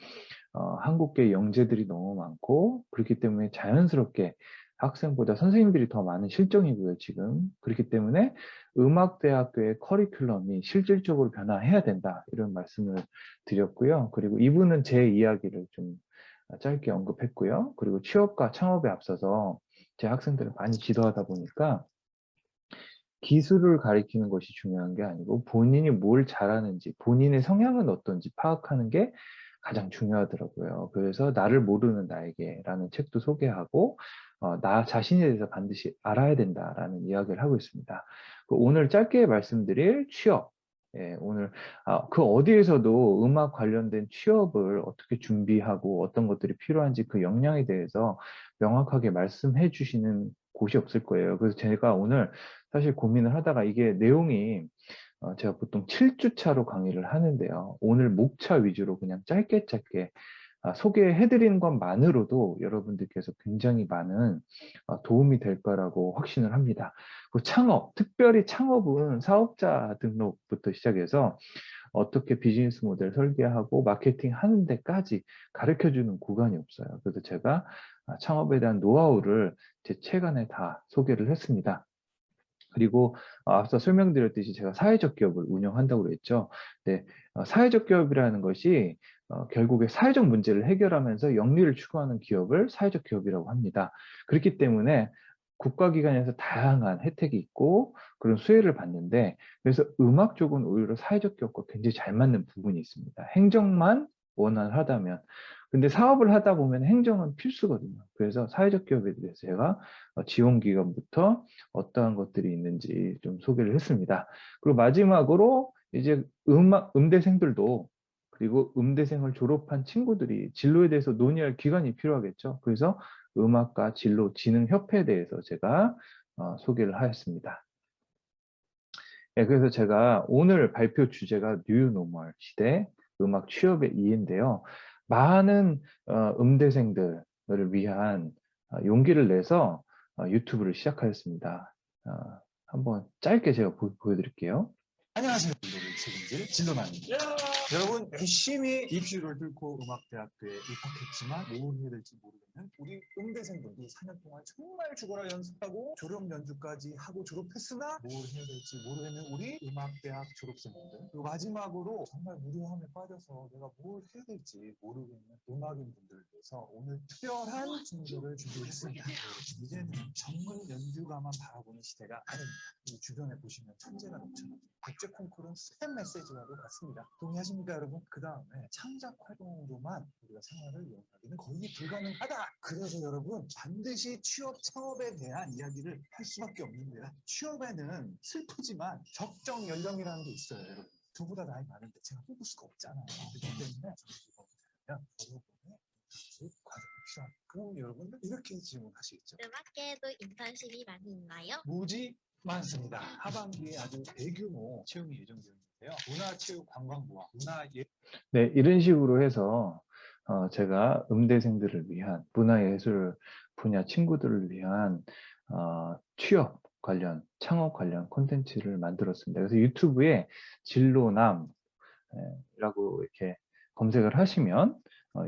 한국계 영재들이 너무 많고, 그렇기 때문에 자연스럽게 학생보다 선생님들이 더 많은 실정이고요, 지금. 그렇기 때문에 음악대학교의 커리큘럼이 실질적으로 변화해야 된다, 이런 말씀을 드렸고요. 그리고 이분은 제 이야기를 좀 짧게 언급했고요. 그리고 취업과 창업에 앞서서 제 학생들을 많이 지도하다 보니까 기술을 가리키는 것이 중요한 게 아니고 본인이 뭘 잘하는지, 본인의 성향은 어떤지 파악하는 게 가장 중요하더라고요. 그래서 나를 모르는 나에게라는 책도 소개하고 나 자신에 대해서 반드시 알아야 된다라는 이야기를 하고 있습니다. 오늘 짧게 말씀드릴 취업, 오늘 그 어디에서도 음악 관련된 취업을 어떻게 준비하고 어떤 것들이 필요한지 그 역량에 대해서 명확하게 말씀해 주시는 곳이 없을 거예요. 그래서 제가 오늘 사실 고민을 하다가 이게 내용이 제가 보통 7주차로 강의를 하는데요. 오늘 목차 위주로 그냥 짧게 소개해드리는 것만으로도 여러분들께서 굉장히 많은 도움이 될 거라고 확신을 합니다. 그 창업, 특별히 창업은 사업자 등록부터 시작해서 어떻게 비즈니스 모델 설계하고 마케팅 하는 데까지 가르쳐주는 구간이 없어요. 그래서 제가 창업에 대한 노하우를 제 책 안에 다 소개를 했습니다. 그리고 앞서 설명드렸듯이 제가 사회적 기업을 운영한다고 그랬죠. 네, 사회적 기업이라는 것이 결국에 사회적 문제를 해결하면서 영리를 추구하는 기업을 사회적 기업이라고 합니다. 그렇기 때문에 국가기관에서 다양한 혜택이 있고 그런 수혜를 받는데, 그래서 음악 쪽은 오히려 사회적 기업과 굉장히 잘 맞는 부분이 있습니다. 행정만 원활하다면. 근데 사업을 하다 보면 행정은 필수거든요. 그래서 사회적 기업에 대해서 제가 지원기관부터 어떠한 것들이 있는지 좀 소개를 했습니다. 그리고 마지막으로 이제 음대생들도, 그리고 음대생을 졸업한 친구들이 진로에 대해서 논의할 기간이 필요하겠죠. 그래서 음악과 진로 진흥협회에 대해서 제가 소개를 하였습니다. 네, 그래서 제가 오늘 발표 주제가 뉴노멀 시대 음악 취업의 이해인데요. 많은 음대생들을 위한 용기를 내서 유튜브를 시작하였습니다. 한번 짧게 제가 보여드릴게요. 안녕하세요. 진로를 책임질 진로남입니다. 여러분 열심히 입시를 뚫고 음악대학교에 입학했지만 뭘 해야 될지 모르겠는 우리 음대생분들 4년 동안 정말 죽어라 연습하고 졸업 연주까지 하고 졸업했으나 뭘 해야 될지 모르겠는 우리 음악대학 졸업생분들, 그리고 마지막으로 정말 무료함에 빠져서 내가 뭘 해야 될지 모르겠는 음악인분들을 위해서 오늘 특별한 진로를 준비했습니다. 이제는 전문 연주가만 바라보는 시대가 아닙니다. 이 주변에 보시면 천재가 넘쳐나죠. 국제 콩쿠르는 스팸 메시지와도 같습니다. 동의하십니까, 여러분? 그 다음에 창작 활동으로만 우리가 생활을 이어가기는 거의 불가능하다. 그래서 여러분 반드시 취업 창업에 대한 이야기를 할 수밖에 없는데요. 취업에는 슬프지만 적정 연령이라는 게 있어요, 여러분. 저보다 나이 많은데 제가 뽑을 수가 없잖아요. 그렇기 때문에 여러분의 과정이 필요합니다. 그럼 여러분들 이렇게 질문하시겠죠. 음악계에도 인턴십이 많이 있나요? 무지 많습니다. 하반기에 아주 대규모 채용이 예정되어 있는데요. 문화체육관광부와 네, 이런 식으로 해서 제가 음대생들을 위한 문화예술 분야 친구들을 위한 취업 관련, 창업 관련 콘텐츠를 만들었습니다. 그래서 유튜브에 진로남이라고 이렇게 검색을 하시면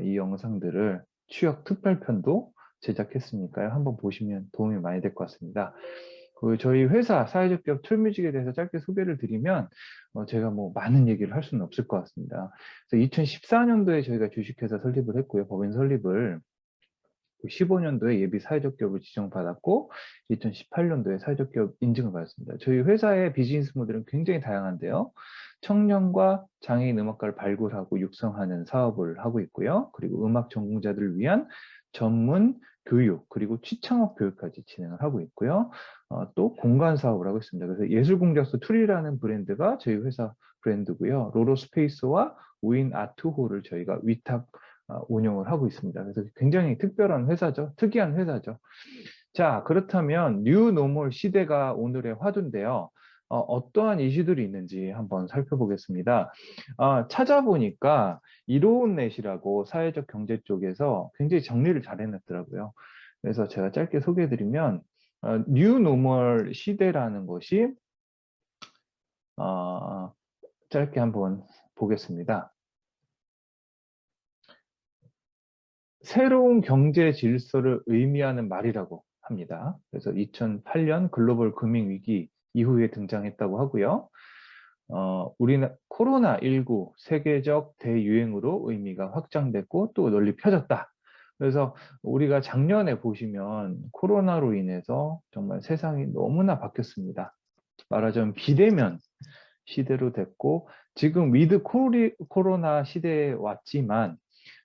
이 영상들을 취업 특별편도 제작했으니까요. 한번 보시면 도움이 많이 될 것 같습니다. 저희 회사 사회적 기업 툴뮤직에 대해서 짧게 소개를 드리면 제가 뭐 많은 얘기를 할 수는 없을 것 같습니다. 그래서 2014년도에 저희가 주식회사 설립을 했고요. 법인 설립을 15년도에 예비 사회적 기업을 지정받았고 2018년도에 사회적 기업 인증을 받았습니다. 저희 회사의 비즈니스 모델은 굉장히 다양한데요. 청년과 장애인 음악가를 발굴하고 육성하는 사업을 하고 있고요. 그리고 음악 전공자들을 위한 전문 교육, 그리고 취창업 교육까지 진행을 하고 있고요. 또 공간 사업을 하고 있습니다. 그래서 예술공작소 툴이라는 브랜드가 저희 회사 브랜드고요. 로로스페이스와 우인 아트홀을 저희가 위탁 운영을 하고 있습니다. 그래서 굉장히 특별한 회사죠. 특이한 회사죠. 자, 그렇다면 뉴 노멀 시대가 오늘의 화두인데요. 어떠한 이슈들이 있는지 한번 살펴보겠습니다. 찾아보니까 이로운넷이라고 사회적 경제 쪽에서 굉장히 정리를 잘 해놨더라고요. 그래서 제가 짧게 소개해드리면 뉴 노멀 시대라는 것이 짧게 한번 보겠습니다. 새로운 경제 질서를 의미하는 말이라고 합니다. 그래서 2008년 글로벌 금융위기 이후에 등장했다고 하고요. 우리는 코로나19 세계적 대유행으로 의미가 확장됐고 또 널리 펴졌다. 그래서 우리가 작년에 보시면 코로나로 인해서 정말 세상이 너무나 바뀌었습니다. 말하자면 비대면 시대로 됐고 지금 위드 코로나 시대에 왔지만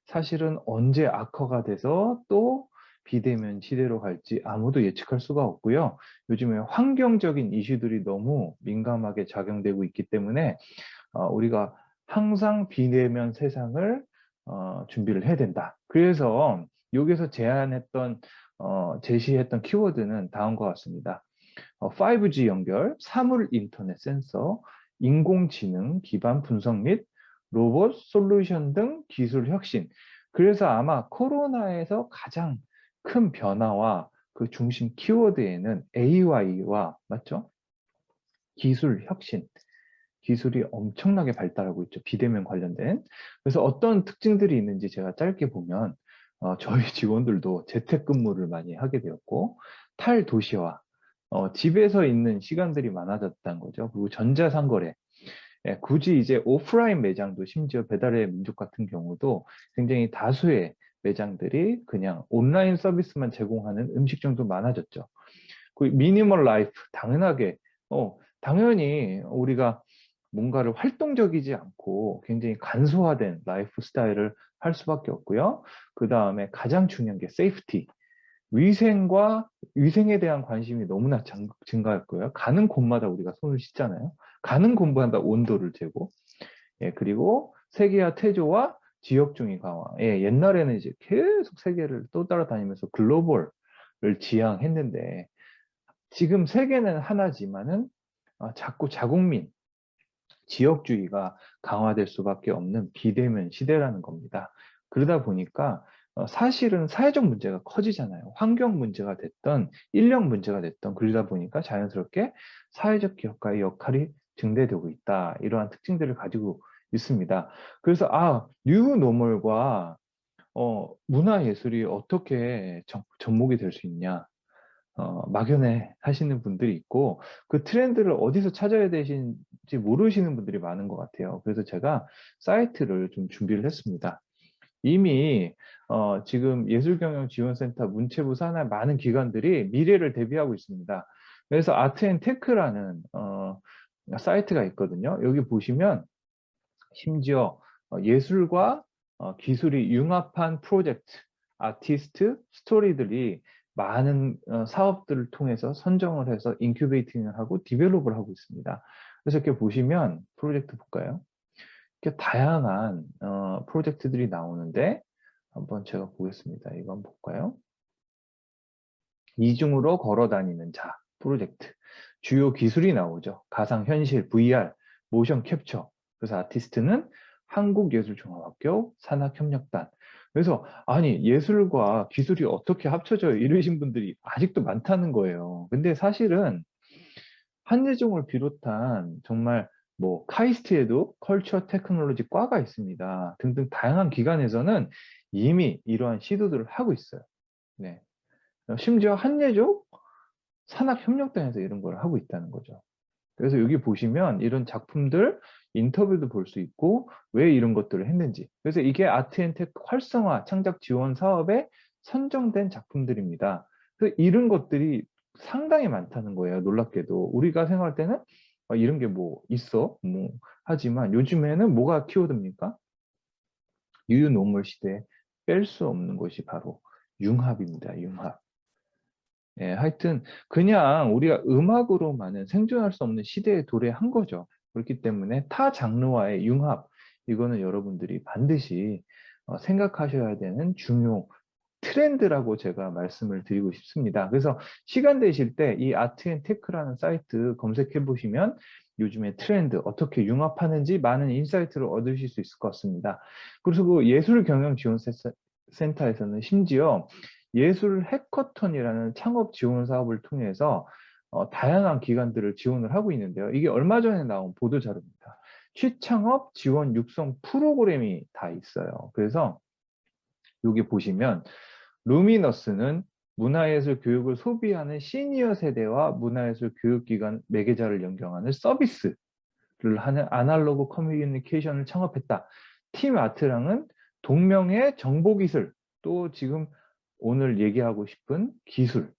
사실은 언제 악화가 돼서 또 비대면 시대로 갈지 아무도 예측할 수가 없고요. 요즘에 환경적인 이슈들이 너무 민감하게 작용되고 있기 때문에 우리가 항상 비대면 세상을 준비를 해야 된다. 그래서 여기서 제시했던 키워드는 다음과 같습니다. 5G 연결, 사물 인터넷 센서, 인공지능 기반 분석 및 로봇 솔루션 등 기술 혁신. 그래서 아마 코로나에서 가장 큰 변화와 그 중심 키워드에는 AI와 맞죠? 기술 혁신, 기술이 엄청나게 발달하고 있죠. 비대면 관련된. 그래서 어떤 특징들이 있는지 제가 짧게 보면 저희 직원들도 재택근무를 많이 하게 되었고 탈도시화, 집에서 있는 시간들이 많아졌다는 거죠. 그리고 전자상거래, 굳이 이제 오프라인 매장도 심지어 배달의 민족 같은 경우도 굉장히 다수의 매장들이 그냥 온라인 서비스만 제공하는 음식점도 많아졌죠. 그 미니멀 라이프, 당연히 우리가 뭔가를 활동적이지 않고 굉장히 간소화된 라이프 스타일을 할 수밖에 없고요. 그 다음에 가장 중요한 게 세이프티, 위생에 대한 관심이 너무나 증가했고요. 가는 곳마다 우리가 손을 씻잖아요. 가는 곳마다 온도를 재고, 그리고 세계화 태조와 지역주의 강화. 옛날에는 이제 계속 세계를 또 따라다니면서 글로벌을 지향했는데 지금 세계는 하나지만은 자꾸 자국민, 지역주의가 강화될 수밖에 없는 비대면 시대라는 겁니다. 그러다 보니까 사실은 사회적 문제가 커지잖아요. 환경 문제가 됐던 인력 문제가 됐던 그러다 보니까 자연스럽게 사회적 기업가의 역할이 증대되고 있다. 이러한 특징들을 가지고 있습니다. 그래서 뉴노멀과 문화예술이 어떻게 접목이 될 수 있냐. 막연해 하시는 분들이 있고 그 트렌드를 어디서 찾아야 되시는지 모르시는 분들이 많은 것 같아요. 그래서 제가 사이트를 좀 준비를 했습니다. 이미 지금 예술경영지원센터, 문체부 산하 많은 기관들이 미래를 대비하고 있습니다. 그래서 아트앤테크라는 사이트가 있거든요. 여기 보시면 심지어 예술과 기술이 융합한 프로젝트, 아티스트, 스토리들이 많은 사업들을 통해서 선정을 해서 인큐베이팅을 하고 디벨롭을 하고 있습니다. 그래서 이렇게 보시면 프로젝트 볼까요? 이렇게 다양한 프로젝트들이 나오는데 한번 제가 보겠습니다. 이거 한번 볼까요? 이중으로 걸어 다니는 자 프로젝트. 주요 기술이 나오죠. 가상현실, VR, 모션 캡처. 그래서 아티스트는 한국예술종합학교 산학협력단. 그래서 아니 예술과 기술이 어떻게 합쳐져요? 이러신 분들이 아직도 많다는 거예요. 근데 사실은 한예종을 비롯한 정말 뭐 카이스트에도 컬처 테크놀로지 과가 있습니다. 등등 다양한 기관에서는 이미 이러한 시도들을 하고 있어요. 네. 심지어 한예종 산학협력단에서 이런 걸 하고 있다는 거죠. 그래서 여기 보시면 이런 작품들 인터뷰도 볼 수 있고 왜 이런 것들을 했는지. 그래서 이게 아트앤테크 활성화 창작 지원 사업에 선정된 작품들입니다. 그래서 이런 것들이 상당히 많다는 거예요. 놀랍게도. 우리가 생각할 때는 이런 게 뭐 있어? 뭐 하지만 요즘에는 뭐가 키워드입니까? 뉴노멀 시대에 뺄 수 없는 것이 바로 융합입니다. 융합. 예, 하여튼 그냥 우리가 음악으로만은 생존할 수 없는 시대에 도래한 거죠. 그렇기 때문에 타 장르와의 융합, 이거는 여러분들이 반드시 생각하셔야 되는 중요 트렌드라고 제가 말씀을 드리고 싶습니다. 그래서 시간 되실 때 이 아트앤테크라는 사이트 검색해 보시면 요즘의 트렌드 어떻게 융합하는지 많은 인사이트를 얻으실 수 있을 것 같습니다. 그래서 그 예술경영지원센터에서는 심지어 예술 해커톤이라는 창업 지원 사업을 통해서 다양한 기관들을 지원을 하고 있는데요. 이게 얼마 전에 나온 보도 자료입니다. 취창업 지원 육성 프로그램이 다 있어요. 그래서 여기 보시면 루미너스는 문화예술 교육을 소비하는 시니어 세대와 문화예술 교육기관 매개자를 연결하는 서비스를 하는 아날로그 커뮤니케이션을 창업했다. 팀 아트랑은 동명의 정보기술, 또 지금 오늘 얘기하고 싶은 기술을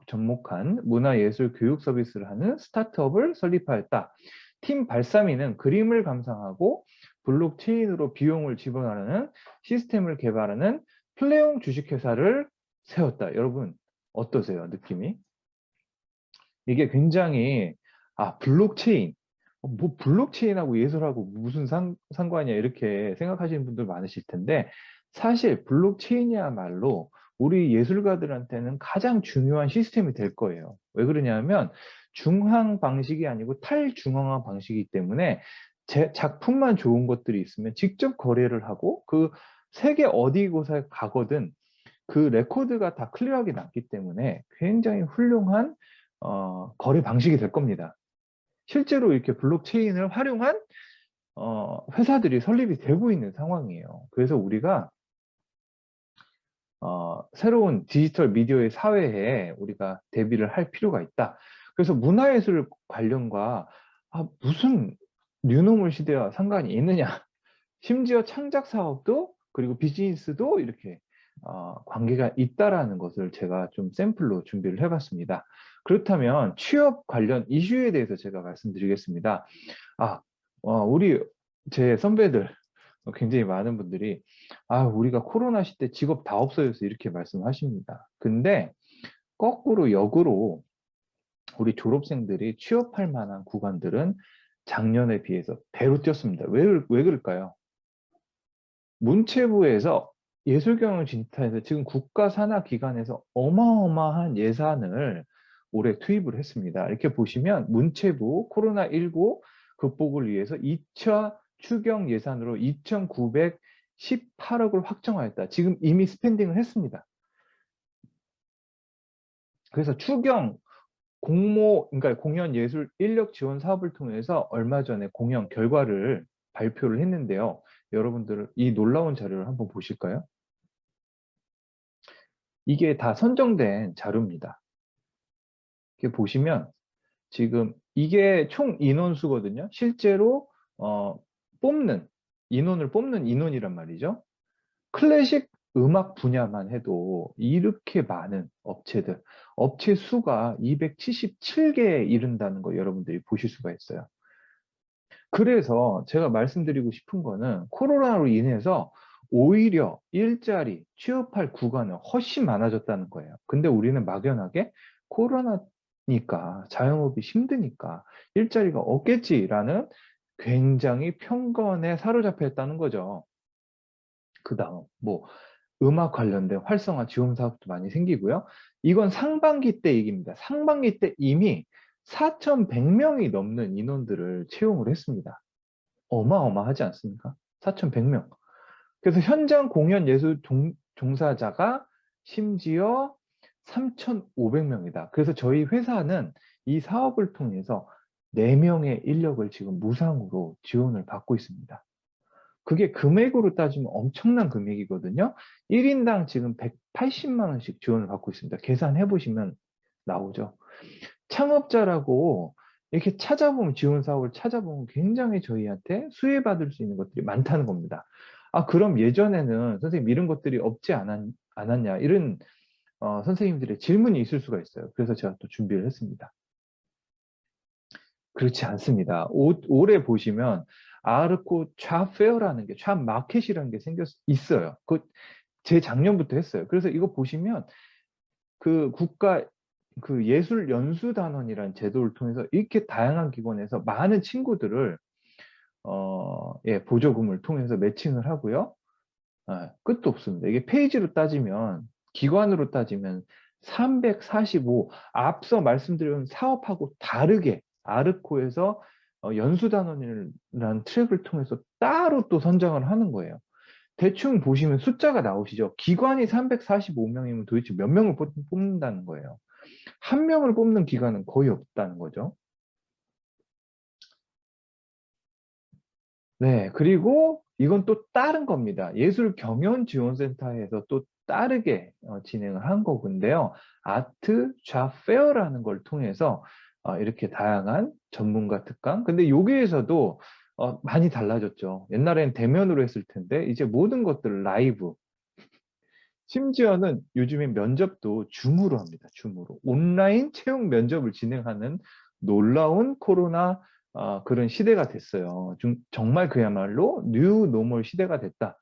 접목한 문화예술 교육 서비스를 하는 스타트업을 설립하였다. 팀 발사미는 그림을 감상하고 블록체인으로 비용을 지불하는 시스템을 개발하는 플레용 주식회사를 세웠다. 여러분 어떠세요? 느낌이? 이게 굉장히 블록체인, 뭐 블록체인하고 예술하고 무슨 상관이야 이렇게 생각하시는 분들 많으실 텐데 사실 블록체인이야말로 우리 예술가들한테는 가장 중요한 시스템이 될 거예요. 왜 그러냐면 중앙 방식이 아니고 탈중앙화 방식이기 때문에 제 작품만 좋은 것들이 있으면 직접 거래를 하고 그 세계 어디 곳에 가거든 그 레코드가 다 클리어하게 났기 때문에 굉장히 훌륭한 거래 방식이 될 겁니다. 실제로 이렇게 블록체인을 활용한 회사들이 설립이 되고 있는 상황이에요. 그래서 우리가 새로운 디지털 미디어의 사회에 우리가 대비를 할 필요가 있다. 그래서 문화예술 관련과 무슨 뉴노멀 시대와 상관이 있느냐. 심지어 창작 사업도 그리고 비즈니스도 이렇게 관계가 있다라는 것을 제가 좀 샘플로 준비를 해봤습니다. 그렇다면 취업 관련 이슈에 대해서 제가 말씀드리겠습니다. 우리 제 선배들 굉장히 많은 분들이 우리가 코로나 시대 직업 다 없어져서 이렇게 말씀하십니다. 근데 거꾸로 역으로 우리 졸업생들이 취업할 만한 구간들은 작년에 비해서 배로 뛰었습니다. 왜 그럴까요? 문체부에서 예술경영진단에서 지금 국가산하기관에서 어마어마한 예산을 올해 투입을 했습니다. 이렇게 보시면 문체부 코로나19 극복을 위해서 2차 추경 예산으로 2,918억을 확정하였다. 지금 이미 스pen딩을 했습니다. 그래서 추경 그러니까 공연 예술 인력 지원 사업을 통해서 얼마 전에 공연 결과를 발표를 했는데요. 여러분들 이 놀라운 자료를 한번 보실까요? 이게 다 선정된 자료입니다. 이렇게 보시면 지금 이게 총 인원수거든요. 실제로 인원을 뽑는 인원이란 말이죠. 클래식 음악 분야만 해도 이렇게 많은 업체 수가 277개에 이른다는 거 여러분들이 보실 수가 있어요. 그래서 제가 말씀드리고 싶은 거는 코로나로 인해서 오히려 일자리, 취업할 구간은 훨씬 많아졌다는 거예요. 근데 우리는 막연하게 코로나니까, 자영업이 힘드니까 일자리가 없겠지라는 굉장히 편견에 사로잡혀 있다는 거죠. 그 다음, 음악 관련된 활성화 지원 사업도 많이 생기고요. 이건 상반기 때 얘기입니다. 상반기 때 이미 4,100명이 넘는 인원들을 채용을 했습니다. 어마어마하지 않습니까? 4,100명. 그래서 현장 공연 예술 종사자가 심지어 3,500명이다. 그래서 저희 회사는 이 사업을 통해서 4명의 인력을 지금 무상으로 지원을 받고 있습니다. 그게 금액으로 따지면 엄청난 금액이거든요. 1인당 지금 180만 원씩 지원을 받고 있습니다. 계산해 보시면 나오죠. 창업자라고 이렇게 찾아보면 지원 사업을 찾아보면 굉장히 저희한테 수혜받을 수 있는 것들이 많다는 겁니다. 그럼 예전에는 선생님 이런 것들이 없지 않았냐 이런 선생님들의 질문이 있을 수가 있어요. 그래서 제가 또 준비를 했습니다. 그렇지 않습니다. 올해 보시면 아르코 좌페어라는 게, 좌마켓이라는 게 있어요. 재작년부터 했어요. 그래서 이거 보시면 그 국가 그 예술연수단원이라는 제도를 통해서 이렇게 다양한 기관에서 많은 친구들을 예, 보조금을 통해서 매칭을 하고요. 끝도 없습니다. 이게 페이지로 따지면, 기관으로 따지면 345, 앞서 말씀드린 사업하고 다르게 아르코에서 연수단원이라는 트랙을 통해서 따로 또 선정을 하는 거예요. 대충 보시면 숫자가 나오시죠? 기관이 345명이면 도대체 몇 명을 뽑는다는 거예요. 한 명을 뽑는 기관은 거의 없다는 거죠. 네, 그리고 이건 또 다른 겁니다. 예술경연지원센터에서 또 다르게 진행을 한 거군데요. 아트 좌페어라는 걸 통해서 이렇게 다양한 전문가 특강. 근데 여기에서도 많이 달라졌죠. 옛날엔 대면으로 했을 텐데 이제 모든 것들을 라이브. 심지어는 요즘에 면접도 줌으로 합니다. 줌으로. 온라인 채용 면접을 진행하는 놀라운 코로나 그런 시대가 됐어요. 정말 그야말로 뉴 노멀 시대가 됐다.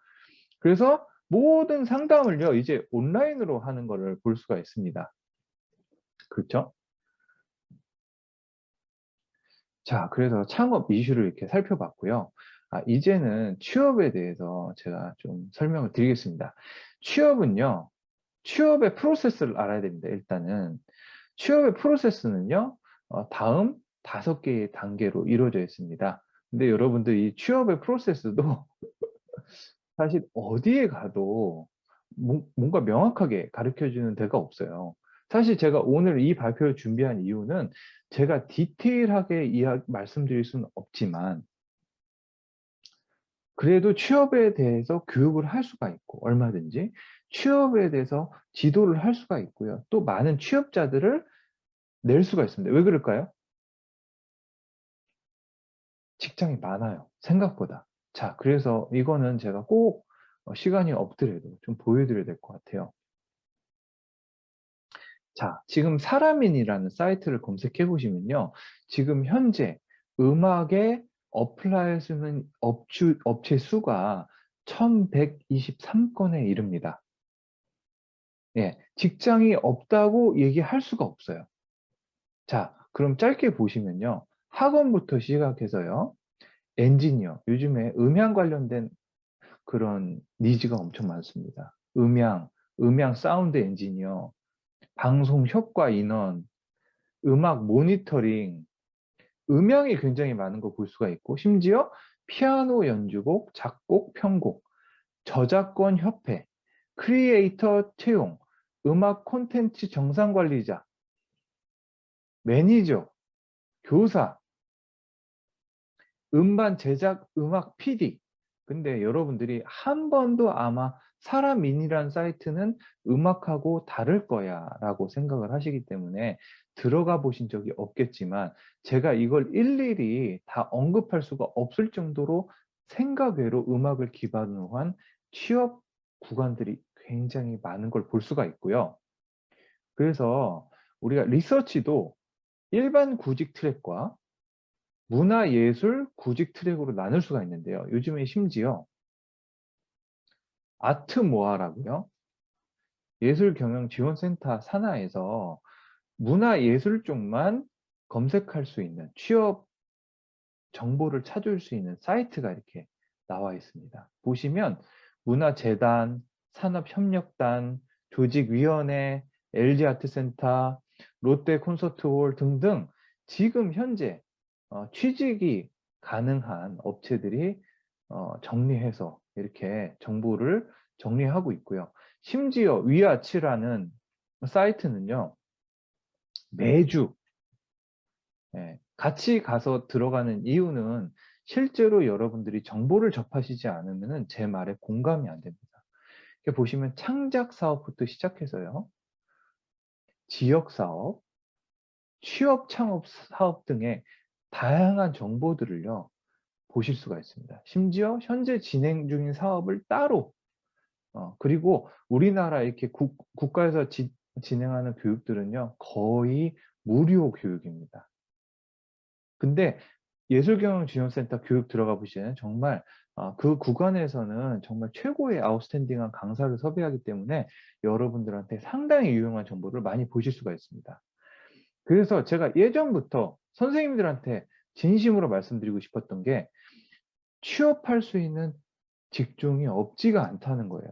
그래서 모든 상담을요, 이제 온라인으로 하는 거를 볼 수가 있습니다. 그렇죠? 자, 그래서 창업 이슈를 이렇게 살펴봤고요. 이제는 취업에 대해서 제가 좀 설명을 드리겠습니다. 취업은요, 취업의 프로세스를 알아야 됩니다. 일단은 취업의 프로세스는요, 다음 5개의 단계로 이루어져 있습니다. 근데 여러분들 이 취업의 프로세스도 사실 어디에 가도 뭔가 명확하게 가르쳐 주는 데가 없어요. 사실 제가 오늘 이 발표를 준비한 이유는 제가 디테일하게 말씀드릴 수는 없지만 그래도 취업에 대해서 교육을 할 수가 있고 얼마든지 취업에 대해서 지도를 할 수가 있고요. 또 많은 취업자들을 낼 수가 있습니다. 왜 그럴까요? 직장이 많아요. 생각보다. 자, 그래서 이거는 제가 꼭 시간이 없더라도 좀 보여드려야 될 것 같아요. 자, 지금 사람인이라는 사이트를 검색해 보시면요. 지금 현재 음악에 어플라이 수 있는 업체 수가 1123건에 이릅니다. 예, 직장이 없다고 얘기할 수가 없어요. 자, 그럼 짧게 보시면요. 학원부터 시작해서요. 엔지니어, 요즘에 음향 관련된 그런 니즈가 엄청 많습니다. 음향 사운드 엔지니어, 방송 효과 인원, 음악 모니터링, 음향이 굉장히 많은 거 볼 수가 있고, 심지어 피아노 연주곡, 작곡, 편곡, 저작권 협회, 크리에이터 채용, 음악 콘텐츠 정상 관리자, 매니저, 교사, 음반 제작, 음악 PD. 근데 여러분들이 한 번도 아마 사람인이란 사이트는 음악하고 다를 거야 라고 생각을 하시기 때문에 들어가 보신 적이 없겠지만 제가 이걸 일일이 다 언급할 수가 없을 정도로 생각 외로 음악을 기반으로 한 취업 구간들이 굉장히 많은 걸 볼 수가 있고요. 그래서 우리가 리서치도 일반 구직 트랙과 문화예술 구직 트랙으로 나눌 수가 있는데요. 요즘에 심지어 아트모아라고요. 예술경영지원센터 산하에서 문화예술 쪽만 검색할 수 있는 취업 정보를 찾을 수 있는 사이트가 이렇게 나와 있습니다. 보시면 문화재단, 산업협력단, 조직위원회, LG아트센터, 롯데콘서트홀 등등 지금 현재 취직이 가능한 업체들이 정리해서 이렇게 정보를 정리하고 있고요. 심지어 위아치라는 사이트는요. 매주 같이 가서 들어가는 이유는 실제로 여러분들이 정보를 접하시지 않으면 제 말에 공감이 안 됩니다. 이렇게 보시면 창작 사업부터 시작해서요. 지역 사업, 취업 창업 사업 등의 다양한 정보들을요. 보실 수가 있습니다. 심지어 현재 진행 중인 사업을 따로 그리고 우리나라 이렇게 국가에서 진행하는 교육들은요. 거의 무료 교육입니다. 근데 예술경영지원센터 교육 들어가 보시면 정말 그 구간에서는 정말 최고의 아웃스탠딩한 강사를 섭외하기 때문에 여러분들한테 상당히 유용한 정보를 많이 보실 수가 있습니다. 그래서 제가 예전부터 선생님들한테 진심으로 말씀드리고 싶었던 게 취업할 수 있는 직종이 없지가 않다는 거예요.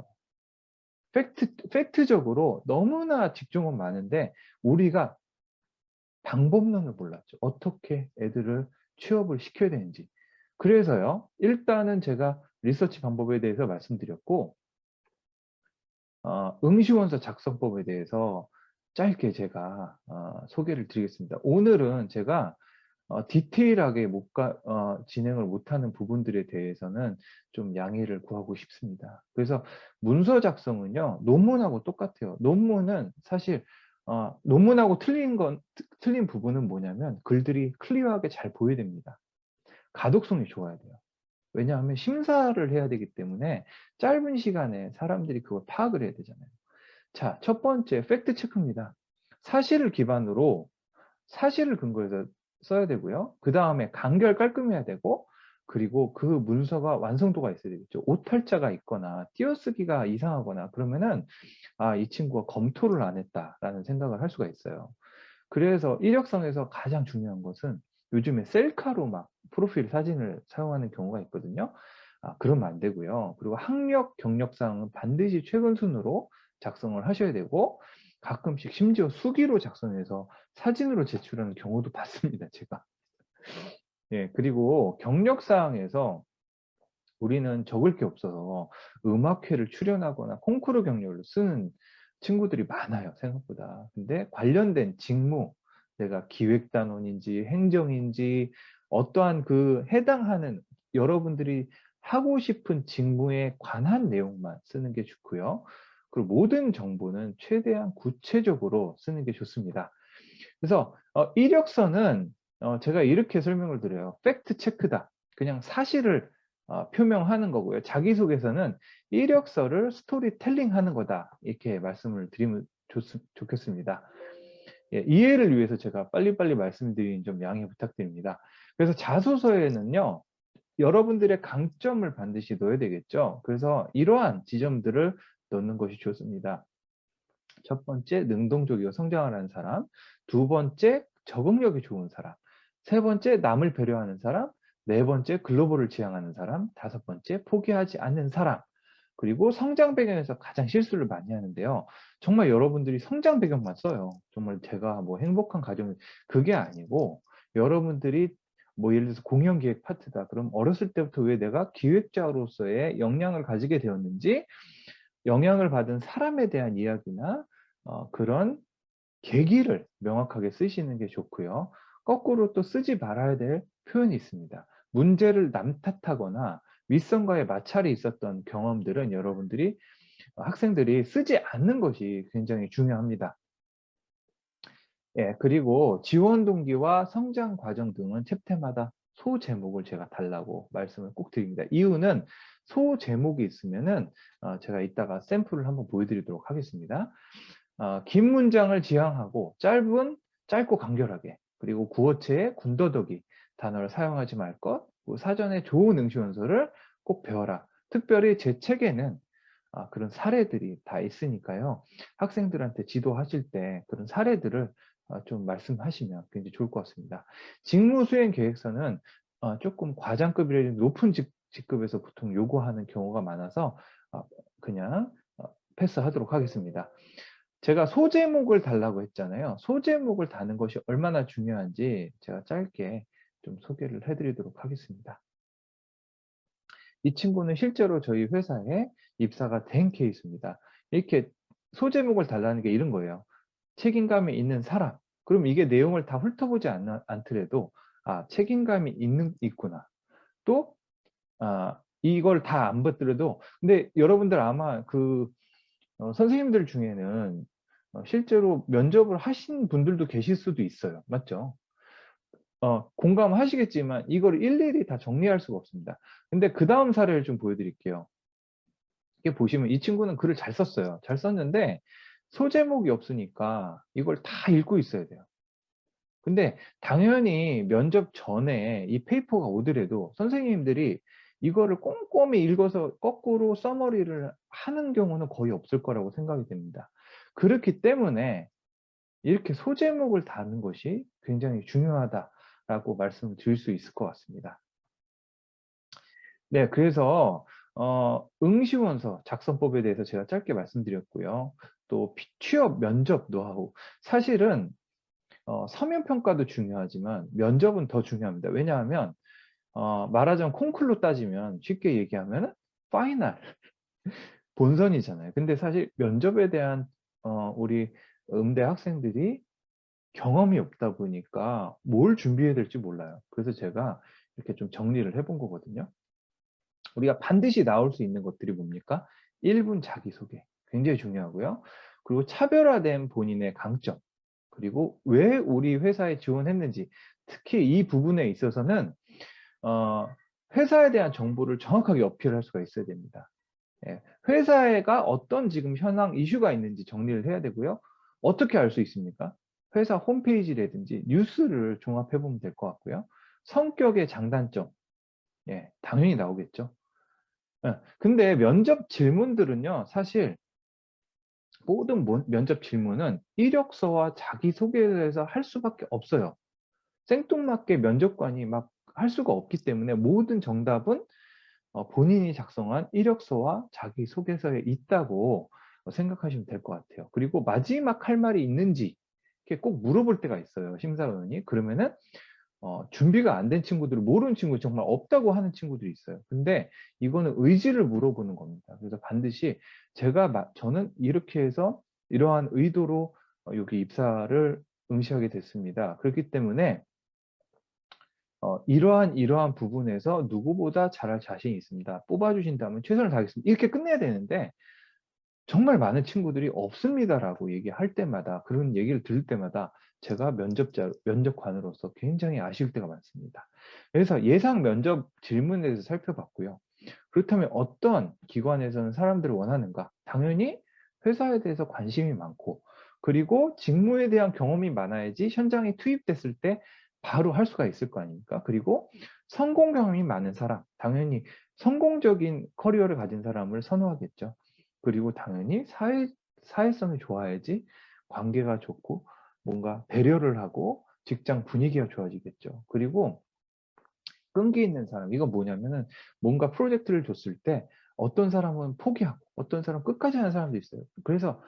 팩트적으로 너무나 직종은 많은데 우리가 방법론을 몰랐죠. 어떻게 애들을 취업을 시켜야 되는지. 그래서요, 일단은 제가 리서치 방법에 대해서 말씀드렸고, 응시원서 작성법에 대해서 짧게 제가 소개를 드리겠습니다. 오늘은 제가 디테일하게 진행을 못하는 부분들에 대해서는 좀 양해를 구하고 싶습니다. 그래서 문서 작성은요, 논문하고 똑같아요. 논문은 사실 논문하고 틀린 부분은 뭐냐면 글들이 클리어하게 잘 보여야 됩니다. 가독성이 좋아야 돼요. 왜냐하면 심사를 해야 되기 때문에 짧은 시간에 사람들이 그걸 파악을 해야 되잖아요. 자, 첫 번째 팩트 체크입니다. 사실을 기반으로 사실을 근거해서 써야 되고요. 그 다음에 간결 깔끔해야 되고, 그리고 그 문서가 완성도가 있어야 되겠죠. 오탈자가 있거나 띄어쓰기가 이상하거나 그러면은 이 친구가 검토를 안 했다라는 생각을 할 수가 있어요. 그래서 이력서에서 가장 중요한 것은 요즘에 셀카로 막 프로필 사진을 사용하는 경우가 있거든요. 그러면 안 되고요. 그리고 학력, 경력사항은 반드시 최근 순으로 작성을 하셔야 되고, 가끔씩 심지어 수기로 작성해서 사진으로 제출하는 경우도 봤습니다, 제가. 예, 그리고 경력사항에서 우리는 적을 게 없어서 음악회를 출연하거나 콩쿠르 경력을 쓰는 친구들이 많아요, 생각보다. 근데 관련된 직무, 내가 기획단원인지 행정인지 어떠한 그 해당하는 여러분들이 하고 싶은 직무에 관한 내용만 쓰는 게 좋고요. 그리고 모든 정보는 최대한 구체적으로 쓰는 게 좋습니다. 그래서 이력서는 제가 이렇게 설명을 드려요. 팩트 체크다. 그냥 사실을 표명하는 거고요. 자기소개서는 이력서를 스토리텔링 하는 거다. 이렇게 말씀을 드리면 좋겠습니다. 예, 이해를 위해서 제가 빨리빨리 말씀드리는 점 양해 부탁드립니다. 그래서 자소서에는요, 여러분들의 강점을 반드시 넣어야 되겠죠. 그래서 이러한 지점들을 넣는 것이 좋습니다. 첫 번째, 능동적이고 성장을 하는 사람. 두 번째, 적응력이 좋은 사람. 세 번째, 남을 배려하는 사람. 네 번째, 글로벌을 지향하는 사람. 다섯 번째, 포기하지 않는 사람. 그리고 성장 배경에서 가장 실수를 많이 하는데요. 정말 여러분들이 성장 배경만 써요. 정말 제가 뭐 행복한 가정, 그게 아니고 여러분들이 뭐 예를 들어서 공연기획 파트다. 그럼 어렸을 때부터 왜 내가 기획자로서의 역량을 가지게 되었는지, 영향을 받은 사람에 대한 이야기나 그런 계기를 명확하게 쓰시는 게 좋고요. 거꾸로 또 쓰지 말아야 될 표현이 있습니다. 문제를 남 탓하거나 윗선과의 마찰이 있었던 경험들은 여러분들이 학생들이 쓰지 않는 것이 굉장히 중요합니다. 예, 그리고 지원 동기와 성장 과정 등은 챕터마다 소제목을 제가 달라고 말씀을 꼭 드립니다. 이유는 소제목이 있으면은 제가 이따가 샘플을 한번 보여드리도록 하겠습니다. 긴 문장을 지향하고 짧고 간결하게, 그리고 구어체의 군더더기 단어를 사용하지 말 것, 사전에 좋은 응시원서를 꼭 배워라. 특별히 제 책에는 그런 사례들이 다 있으니까요. 학생들한테 지도하실 때 그런 사례들을 좀 말씀하시면 굉장히 좋을 것 같습니다. 직무 수행 계획서는 조금 과장급이라든지 높은 직급에서 보통 요구하는 경우가 많아서 그냥 패스하도록 하겠습니다. 제가 소제목을 달라고 했잖아요. 소제목을 다는 것이 얼마나 중요한지 제가 짧게 좀 소개를 해드리도록 하겠습니다. 이 친구는 실제로 저희 회사에 입사가 된 케이스입니다. 이렇게 소제목을 달라는 게 이런 거예요. 책임감이 있는 사람. 그럼 이게 내용을 다 훑어보지 않더라도 책임감이 있구나. 또 이걸 다 안 받더라도, 근데 여러분들 아마 선생님들 중에는 실제로 면접을 하신 분들도 계실 수도 있어요. 맞죠? 공감하시겠지만 이걸 일일이 다 정리할 수가 없습니다. 근데 그 다음 사례를 좀 보여드릴게요. 이게 보시면 이 친구는 글을 잘 썼어요. 잘 썼는데 소제목이 없으니까 이걸 다 읽고 있어야 돼요. 근데 당연히 면접 전에 이 페이퍼가 오더라도 선생님들이 이거를 꼼꼼히 읽어서 거꾸로 서머리를 하는 경우는 거의 없을 거라고 생각이 됩니다. 그렇기 때문에 이렇게 소제목을 다는 것이 굉장히 중요하다라고 말씀을 드릴 수 있을 것 같습니다. 네, 그래서 응시원서 작성법에 대해서 제가 짧게 말씀드렸고요. 또 취업 면접 노하우. 사실은 서면 평가도 중요하지만 면접은 더 중요합니다. 왜냐하면 말하자면 콩쿨로 따지면 쉽게 얘기하면 파이널 본선이잖아요. 근데 사실 면접에 대한 우리 음대 학생들이 경험이 없다 보니까 뭘 준비해야 될지 몰라요. 그래서 제가 이렇게 좀 정리를 해본 거거든요. 우리가 반드시 나올 수 있는 것들이 뭡니까? 1분 자기소개. 굉장히 중요하고요. 그리고 차별화된 본인의 강점. 그리고 왜 우리 회사에 지원했는지. 특히 이 부분에 있어서는 회사에 대한 정보를 정확하게 어필할 수가 있어야 됩니다. 예, 회사가 어떤 지금 현황 이슈가 있는지 정리를 해야 되고요. 어떻게 알 수 있습니까? 회사 홈페이지라든지 뉴스를 종합해 보면 될 것 같고요. 성격의 장단점, 예, 당연히 나오겠죠. 예, 근데 면접 질문들은요, 사실 모든 면접 질문은 이력서와 자기소개에서 할 수밖에 없어요. 생뚱맞게 면접관이 막 할 수가 없기 때문에 모든 정답은 본인이 작성한 이력서와 자기소개서에 있다고 생각하시면 될 것 같아요. 그리고 마지막 할 말이 있는지 이렇게 꼭 물어볼 때가 있어요. 심사위원이. 그러면은 준비가 안 된 친구들은 모르는 친구 정말 없다고 하는 친구들이 있어요. 근데 이거는 의지를 물어보는 겁니다. 그래서 반드시 저는 이렇게 해서 이러한 의도로 여기 입사를 응시하게 됐습니다. 그렇기 때문에 이러한 부분에서 누구보다 잘할 자신이 있습니다. 뽑아주신다면 최선을 다하겠습니다. 이렇게 끝내야 되는데 정말 많은 친구들이 없습니다라고 얘기할 때마다 그런 얘기를 들을 때마다 제가 면접관으로서 굉장히 아쉬울 때가 많습니다. 그래서 예상 면접 질문에 대해서 살펴봤고요. 그렇다면 어떤 기관에서는 사람들을 원하는가? 당연히 회사에 대해서 관심이 많고 그리고 직무에 대한 경험이 많아야지 현장에 투입됐을 때 바로 할 수가 있을 거 아닙니까? 그리고 성공 경험이 많은 사람, 당연히 성공적인 커리어를 가진 사람을 선호하겠죠. 그리고 당연히 사회성이 좋아야지 관계가 좋고 뭔가 배려를 하고 직장 분위기가 좋아지겠죠. 그리고 끈기 있는 사람, 이건 뭐냐면은 뭔가 프로젝트를 줬을 때 어떤 사람은 포기하고 어떤 사람은 끝까지 하는 사람도 있어요. 그래서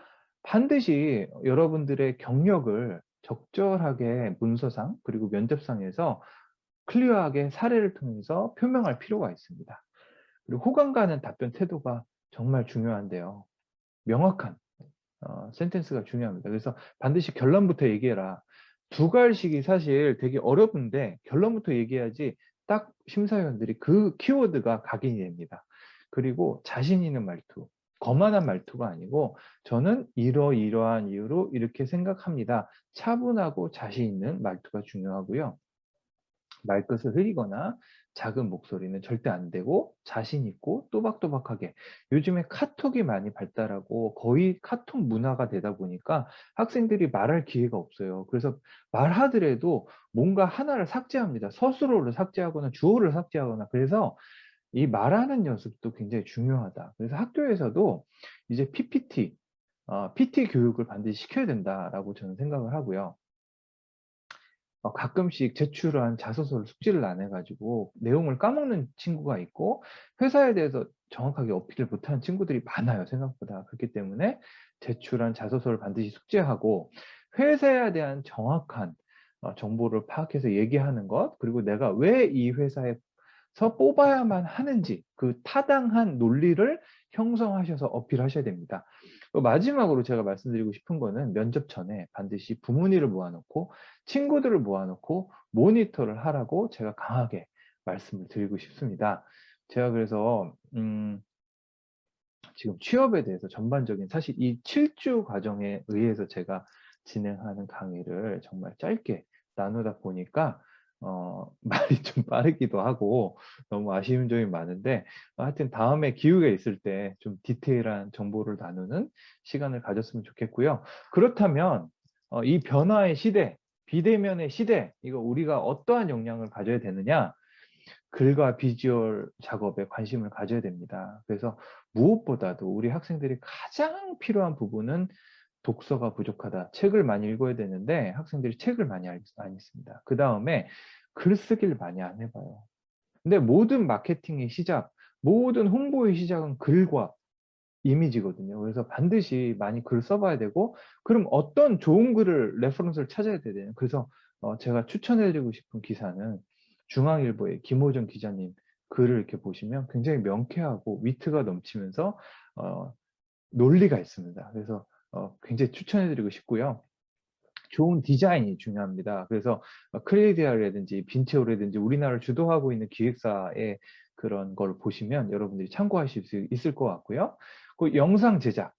반드시 여러분들의 경력을 적절하게 문서상 그리고 면접상에서 클리어하게 사례를 통해서 표명할 필요가 있습니다. 그리고 호감 가는 답변 태도가 정말 중요한데요. 명확한 센텐스가 중요합니다. 그래서 반드시 결론부터 얘기해라. 두 갈식이 사실 되게 어렵은데 결론부터 얘기해야지 딱 심사위원들이 그 키워드가 각인이 됩니다. 그리고 자신 있는 말투, 거만한 말투가 아니고 저는 이러이러한 이유로 이렇게 생각합니다. 차분하고 자신 있는 말투가 중요하고요. 말끝을 흐리거나 작은 목소리는 절대 안 되고 자신 있고 또박또박하게 요즘에 카톡이 많이 발달하고 거의 카톡 문화가 되다 보니까 학생들이 말할 기회가 없어요. 그래서 말하더라도 뭔가 하나를 삭제합니다. 서술어를 삭제하거나 주어를 삭제하거나 그래서 이 말하는 연습도 굉장히 중요하다. 그래서 학교에서도 이제 PPT, PT 교육을 반드시 시켜야 된다라고 저는 생각을 하고요. 가끔씩 제출한 자소서를 숙지를 안 해가지고 내용을 까먹는 친구가 있고 회사에 대해서 정확하게 어필을 못하는 친구들이 많아요. 생각보다. 그렇기 때문에 제출한 자소서를 반드시 숙지하고 회사에 대한 정확한 정보를 파악해서 얘기하는 것 그리고 내가 왜 이 회사에서 뽑아야만 하는지 그 타당한 논리를 형성하셔서 어필하셔야 됩니다. 마지막으로 제가 말씀드리고 싶은 거는 면접 전에 반드시 부모님을 모아놓고 친구들을 모아놓고 모니터를 하라고 제가 강하게 말씀을 드리고 싶습니다. 제가 그래서 지금 취업에 대해서 전반적인 사실 이 7주 과정에 의해서 제가 진행하는 강의를 정말 짧게 나누다 보니까 말이 좀 빠르기도 하고 너무 아쉬운 점이 많은데 하여튼 다음에 기회가 있을 때 좀 디테일한 정보를 나누는 시간을 가졌으면 좋겠고요. 그렇다면 이 변화의 시대, 비대면의 시대 이거 우리가 어떠한 역량을 가져야 되느냐 글과 비주얼 작업에 관심을 가져야 됩니다. 그래서 무엇보다도 우리 학생들이 가장 필요한 부분은 독서가 부족하다. 책을 많이 읽어야 되는데 학생들이 책을 많이 안 읽습니다. 그 다음에 글쓰기를 많이 안 해봐요. 근데 모든 마케팅의 시작, 모든 홍보의 시작은 글과 이미지거든요. 그래서 반드시 많이 글을 써봐야 되고, 그럼 어떤 좋은 글을, 레퍼런스를 찾아야 되나요? 그래서 제가 추천해드리고 싶은 기사는 중앙일보의 김호정 기자님 글을 이렇게 보시면 굉장히 명쾌하고 위트가 넘치면서 논리가 있습니다. 그래서 굉장히 추천해드리고 싶고요. 좋은 디자인이 중요합니다. 그래서 크레이디아라든지 빈티오라든지 우리나라를 주도하고 있는 기획사의 그런 걸 보시면 여러분들이 참고하실 수 있을 것 같고요. 그 영상 제작,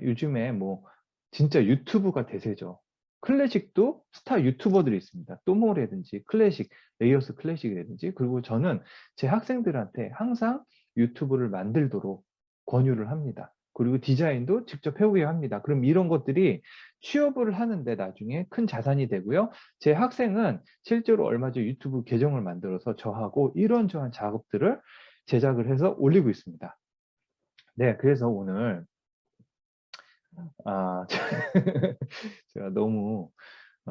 요즘에 뭐 진짜 유튜브가 대세죠. 클래식도 스타 유튜버들이 있습니다. 또모라든지 클래식, 레이어스 클래식이라든지. 그리고 저는 제 학생들한테 항상 유튜브를 만들도록 권유를 합니다. 그리고 디자인도 직접 해오게 합니다. 그럼 이런 것들이 취업을 하는데 나중에 큰 자산이 되고요. 제 학생은 실제로 얼마 전 유튜브 계정을 만들어서 저하고 이런저런 작업들을 제작을 해서 올리고 있습니다. 네, 그래서 오늘 제가 너무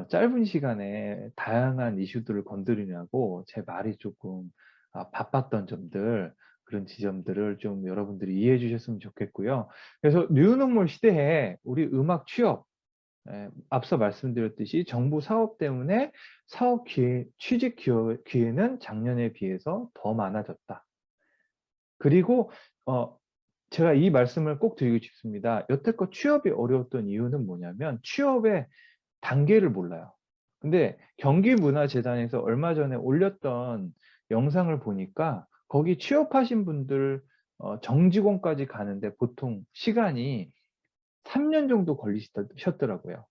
짧은 시간에 다양한 이슈들을 건드리냐고 제 말이 조금 바빴던 점들, 그런 지점들을 좀 여러분들이 이해해 주셨으면 좋겠고요. 그래서 뉴노멀 시대에 우리 음악 취업, 앞서 말씀드렸듯이 정부 사업 때문에 사업 기회, 취직 기회는 작년에 비해서 더 많아졌다. 그리고 제가 이 말씀을 꼭 드리고 싶습니다. 여태껏 취업이 어려웠던 이유는 뭐냐면 취업의 단계를 몰라요. 근데 경기문화재단에서 얼마 전에 올렸던 영상을 보니까 거기 취업하신 분들 정직원까지 가는데 보통 시간이 3년 정도 걸리셨더라고요.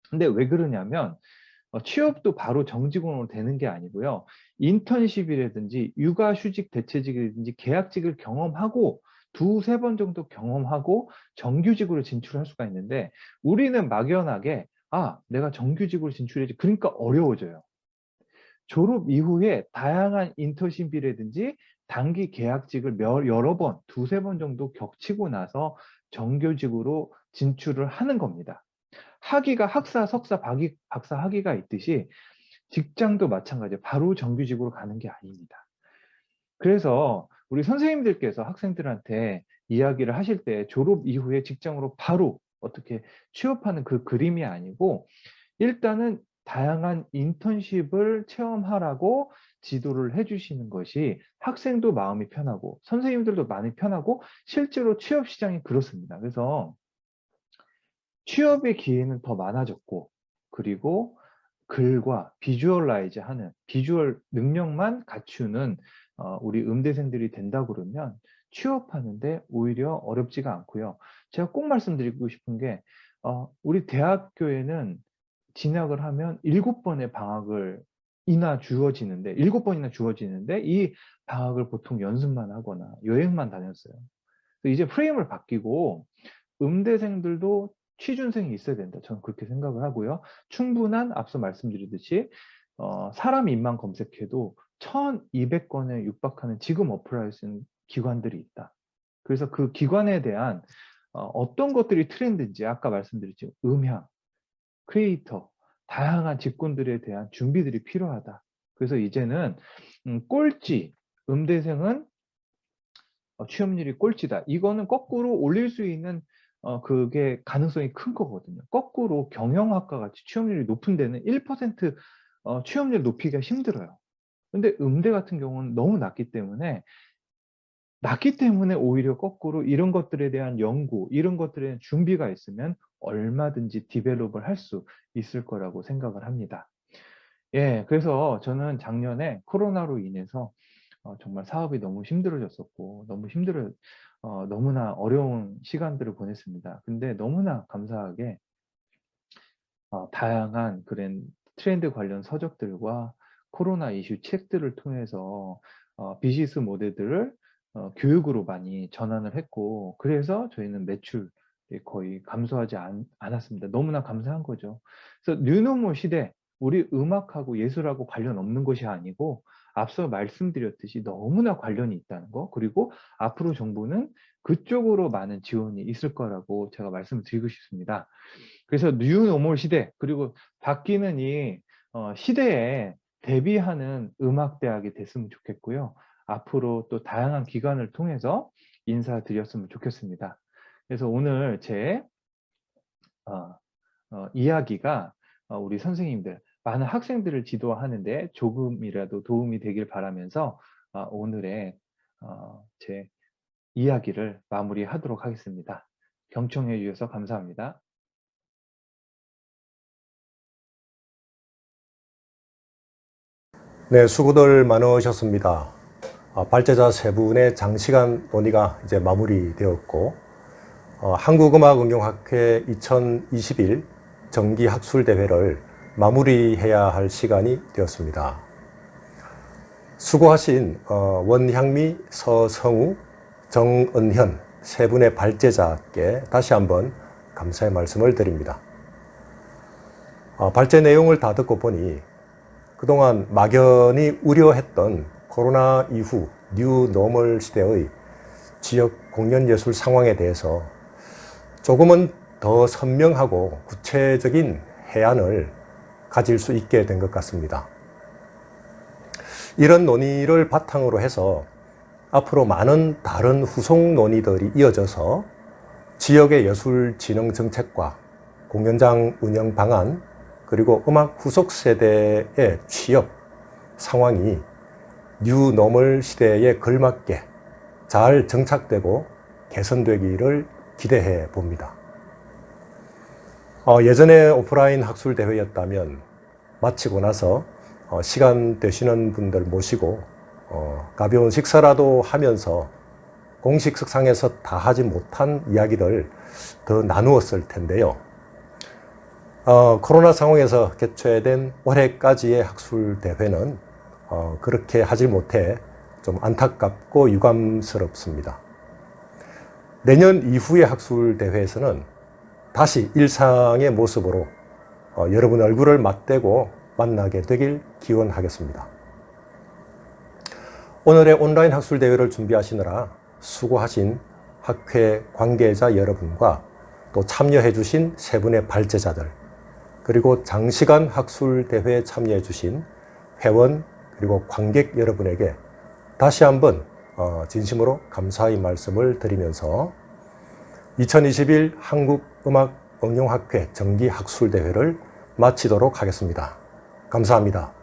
근데 왜 그러냐면 취업도 바로 정직원으로 되는 게 아니고요. 인턴십이라든지 육아휴직 대체직이라든지 계약직을 경험하고 두세 번 정도 경험하고 정규직으로 진출할 수가 있는데 우리는 막연하게 내가 정규직으로 진출해야지. 그러니까 어려워져요. 졸업 이후에 다양한 인턴십이라든지 단기 계약직을 여러 번, 두세 번 정도 겹치고 나서 정규직으로 진출을 하는 겁니다. 학위가 학사, 석사, 박사 학위가 있듯이 직장도 마찬가지예요. 바로 정규직으로 가는 게 아닙니다. 그래서 우리 선생님들께서 학생들한테 이야기를 하실 때 졸업 이후에 직장으로 바로 어떻게 취업하는 그 그림이 아니고 일단은 다양한 인턴십을 체험하라고 지도를 해주시는 것이 학생도 마음이 편하고 선생님들도 마음이 편하고 실제로 취업 시장이 그렇습니다. 그래서 취업의 기회는 더 많아졌고 그리고 글과 비주얼라이즈 하는 비주얼 능력만 갖추는 우리 음대생들이 된다 그러면 취업하는데 오히려 어렵지가 않고요. 제가 꼭 말씀드리고 싶은 게 우리 대학교에는 진학을 하면 7번의 방학을 주어지는데 7번이나 주어지는데 이 방학을 보통 연습만 하거나 여행만 다녔어요. 이제 프레임을 바뀌고 음대생들도 취준생이 있어야 된다. 저는 그렇게 생각을 하고요. 충분한 앞서 말씀드렸듯이 사람 인만 검색해도 1200건에 육박하는 지금 어플할 수 있는 기관들이 있다. 그래서 그 기관에 대한 어떤 것들이 트렌드인지 아까 말씀드렸죠. 음향, 크리에이터, 다양한 직군들에 대한 준비들이 필요하다. 그래서 이제는 꼴찌, 음대생은 취업률이 꼴찌다. 이거는 거꾸로 올릴 수 있는 그게 가능성이 큰 거거든요. 거꾸로 경영학과 같이 취업률이 높은 데는 1% 취업률 높이기가 힘들어요. 근데 음대 같은 경우는 너무 낮기 때문에 오히려 거꾸로 이런 것들에 대한 연구, 이런 것들에 대한 준비가 있으면 얼마든지 디벨롭을 할 수 있을 거라고 생각을 합니다. 예, 그래서 저는 작년에 코로나로 인해서 정말 사업이 너무 힘들어졌었고 너무나 어려운 시간들을 보냈습니다. 근데 너무나 감사하게 다양한 그런 트렌드 관련 서적들과 코로나 이슈 책들을 통해서 비즈니스 모델들을 교육으로 많이 전환을 했고 그래서 저희는 매출이 거의 감소하지 않았습니다. 너무나 감사한 거죠. 그래서 뉴노멀 시대 우리 음악하고 예술하고 관련 없는 것이 아니고 앞서 말씀드렸듯이 너무나 관련이 있다는 거, 그리고 앞으로 정부는 그쪽으로 많은 지원이 있을 거라고 제가 말씀을 드리고 싶습니다. 그래서 뉴노멀 시대, 그리고 바뀌는 이 시대에 대비하는 음악대학이 됐으면 좋겠고요. 앞으로 또 다양한 기관을 통해서 인사드렸으면 좋겠습니다. 그래서 오늘 제 이야기가 우리 선생님들, 많은 학생들을 지도하는데 조금이라도 도움이 되길 바라면서 오늘의 제 이야기를 마무리하도록 하겠습니다. 경청해 주셔서 감사합니다. 네, 수고들 많으셨습니다. 발제자 세 분의 장시간 논의가 이제 마무리되었고, 한국음악응용학회 2021 정기학술대회를 마무리해야 할 시간이 되었습니다. 수고하신 원향미, 서성우, 정은현 세 분의 발제자께 다시 한번 감사의 말씀을 드립니다. 발제 내용을 다 듣고 보니 그동안 막연히 우려했던 코로나 이후 뉴 노멀 시대의 지역 공연예술 상황에 대해서 조금은 더 선명하고 구체적인 해안을 가질 수 있게 된 것 같습니다. 이런 논의를 바탕으로 해서 앞으로 많은 다른 후속 논의들이 이어져서 지역의 예술 진흥 정책과 공연장 운영 방안, 그리고 음악 후속 세대의 취업 상황이 뉴 노멀 시대에 걸맞게 잘 정착되고 개선되기를 기대해 봅니다. 예전에 오프라인 학술 대회였다면 마치고 나서 시간 되시는 분들 모시고 가벼운 식사라도 하면서 공식 석상에서 다 하지 못한 이야기들 더 나누었을 텐데요. 코로나 상황에서 개최된 올해까지의 학술 대회는 그렇게 하지 못해 좀 안타깝고 유감스럽습니다. 내년 이후의 학술 대회에서는 다시 일상의 모습으로 여러분 얼굴을 맞대고 만나게 되길 기원하겠습니다. 오늘의 온라인 학술 대회를 준비하시느라 수고하신 학회 관계자 여러분과 또 참여해 주신 세 분의 발제자들, 그리고 장시간 학술 대회에 참여해 주신 회원 그리고 관객 여러분에게 다시 한번 진심으로 감사의 말씀을 드리면서 2021 한국음악응용학회 정기학술대회를 마치도록 하겠습니다. 감사합니다.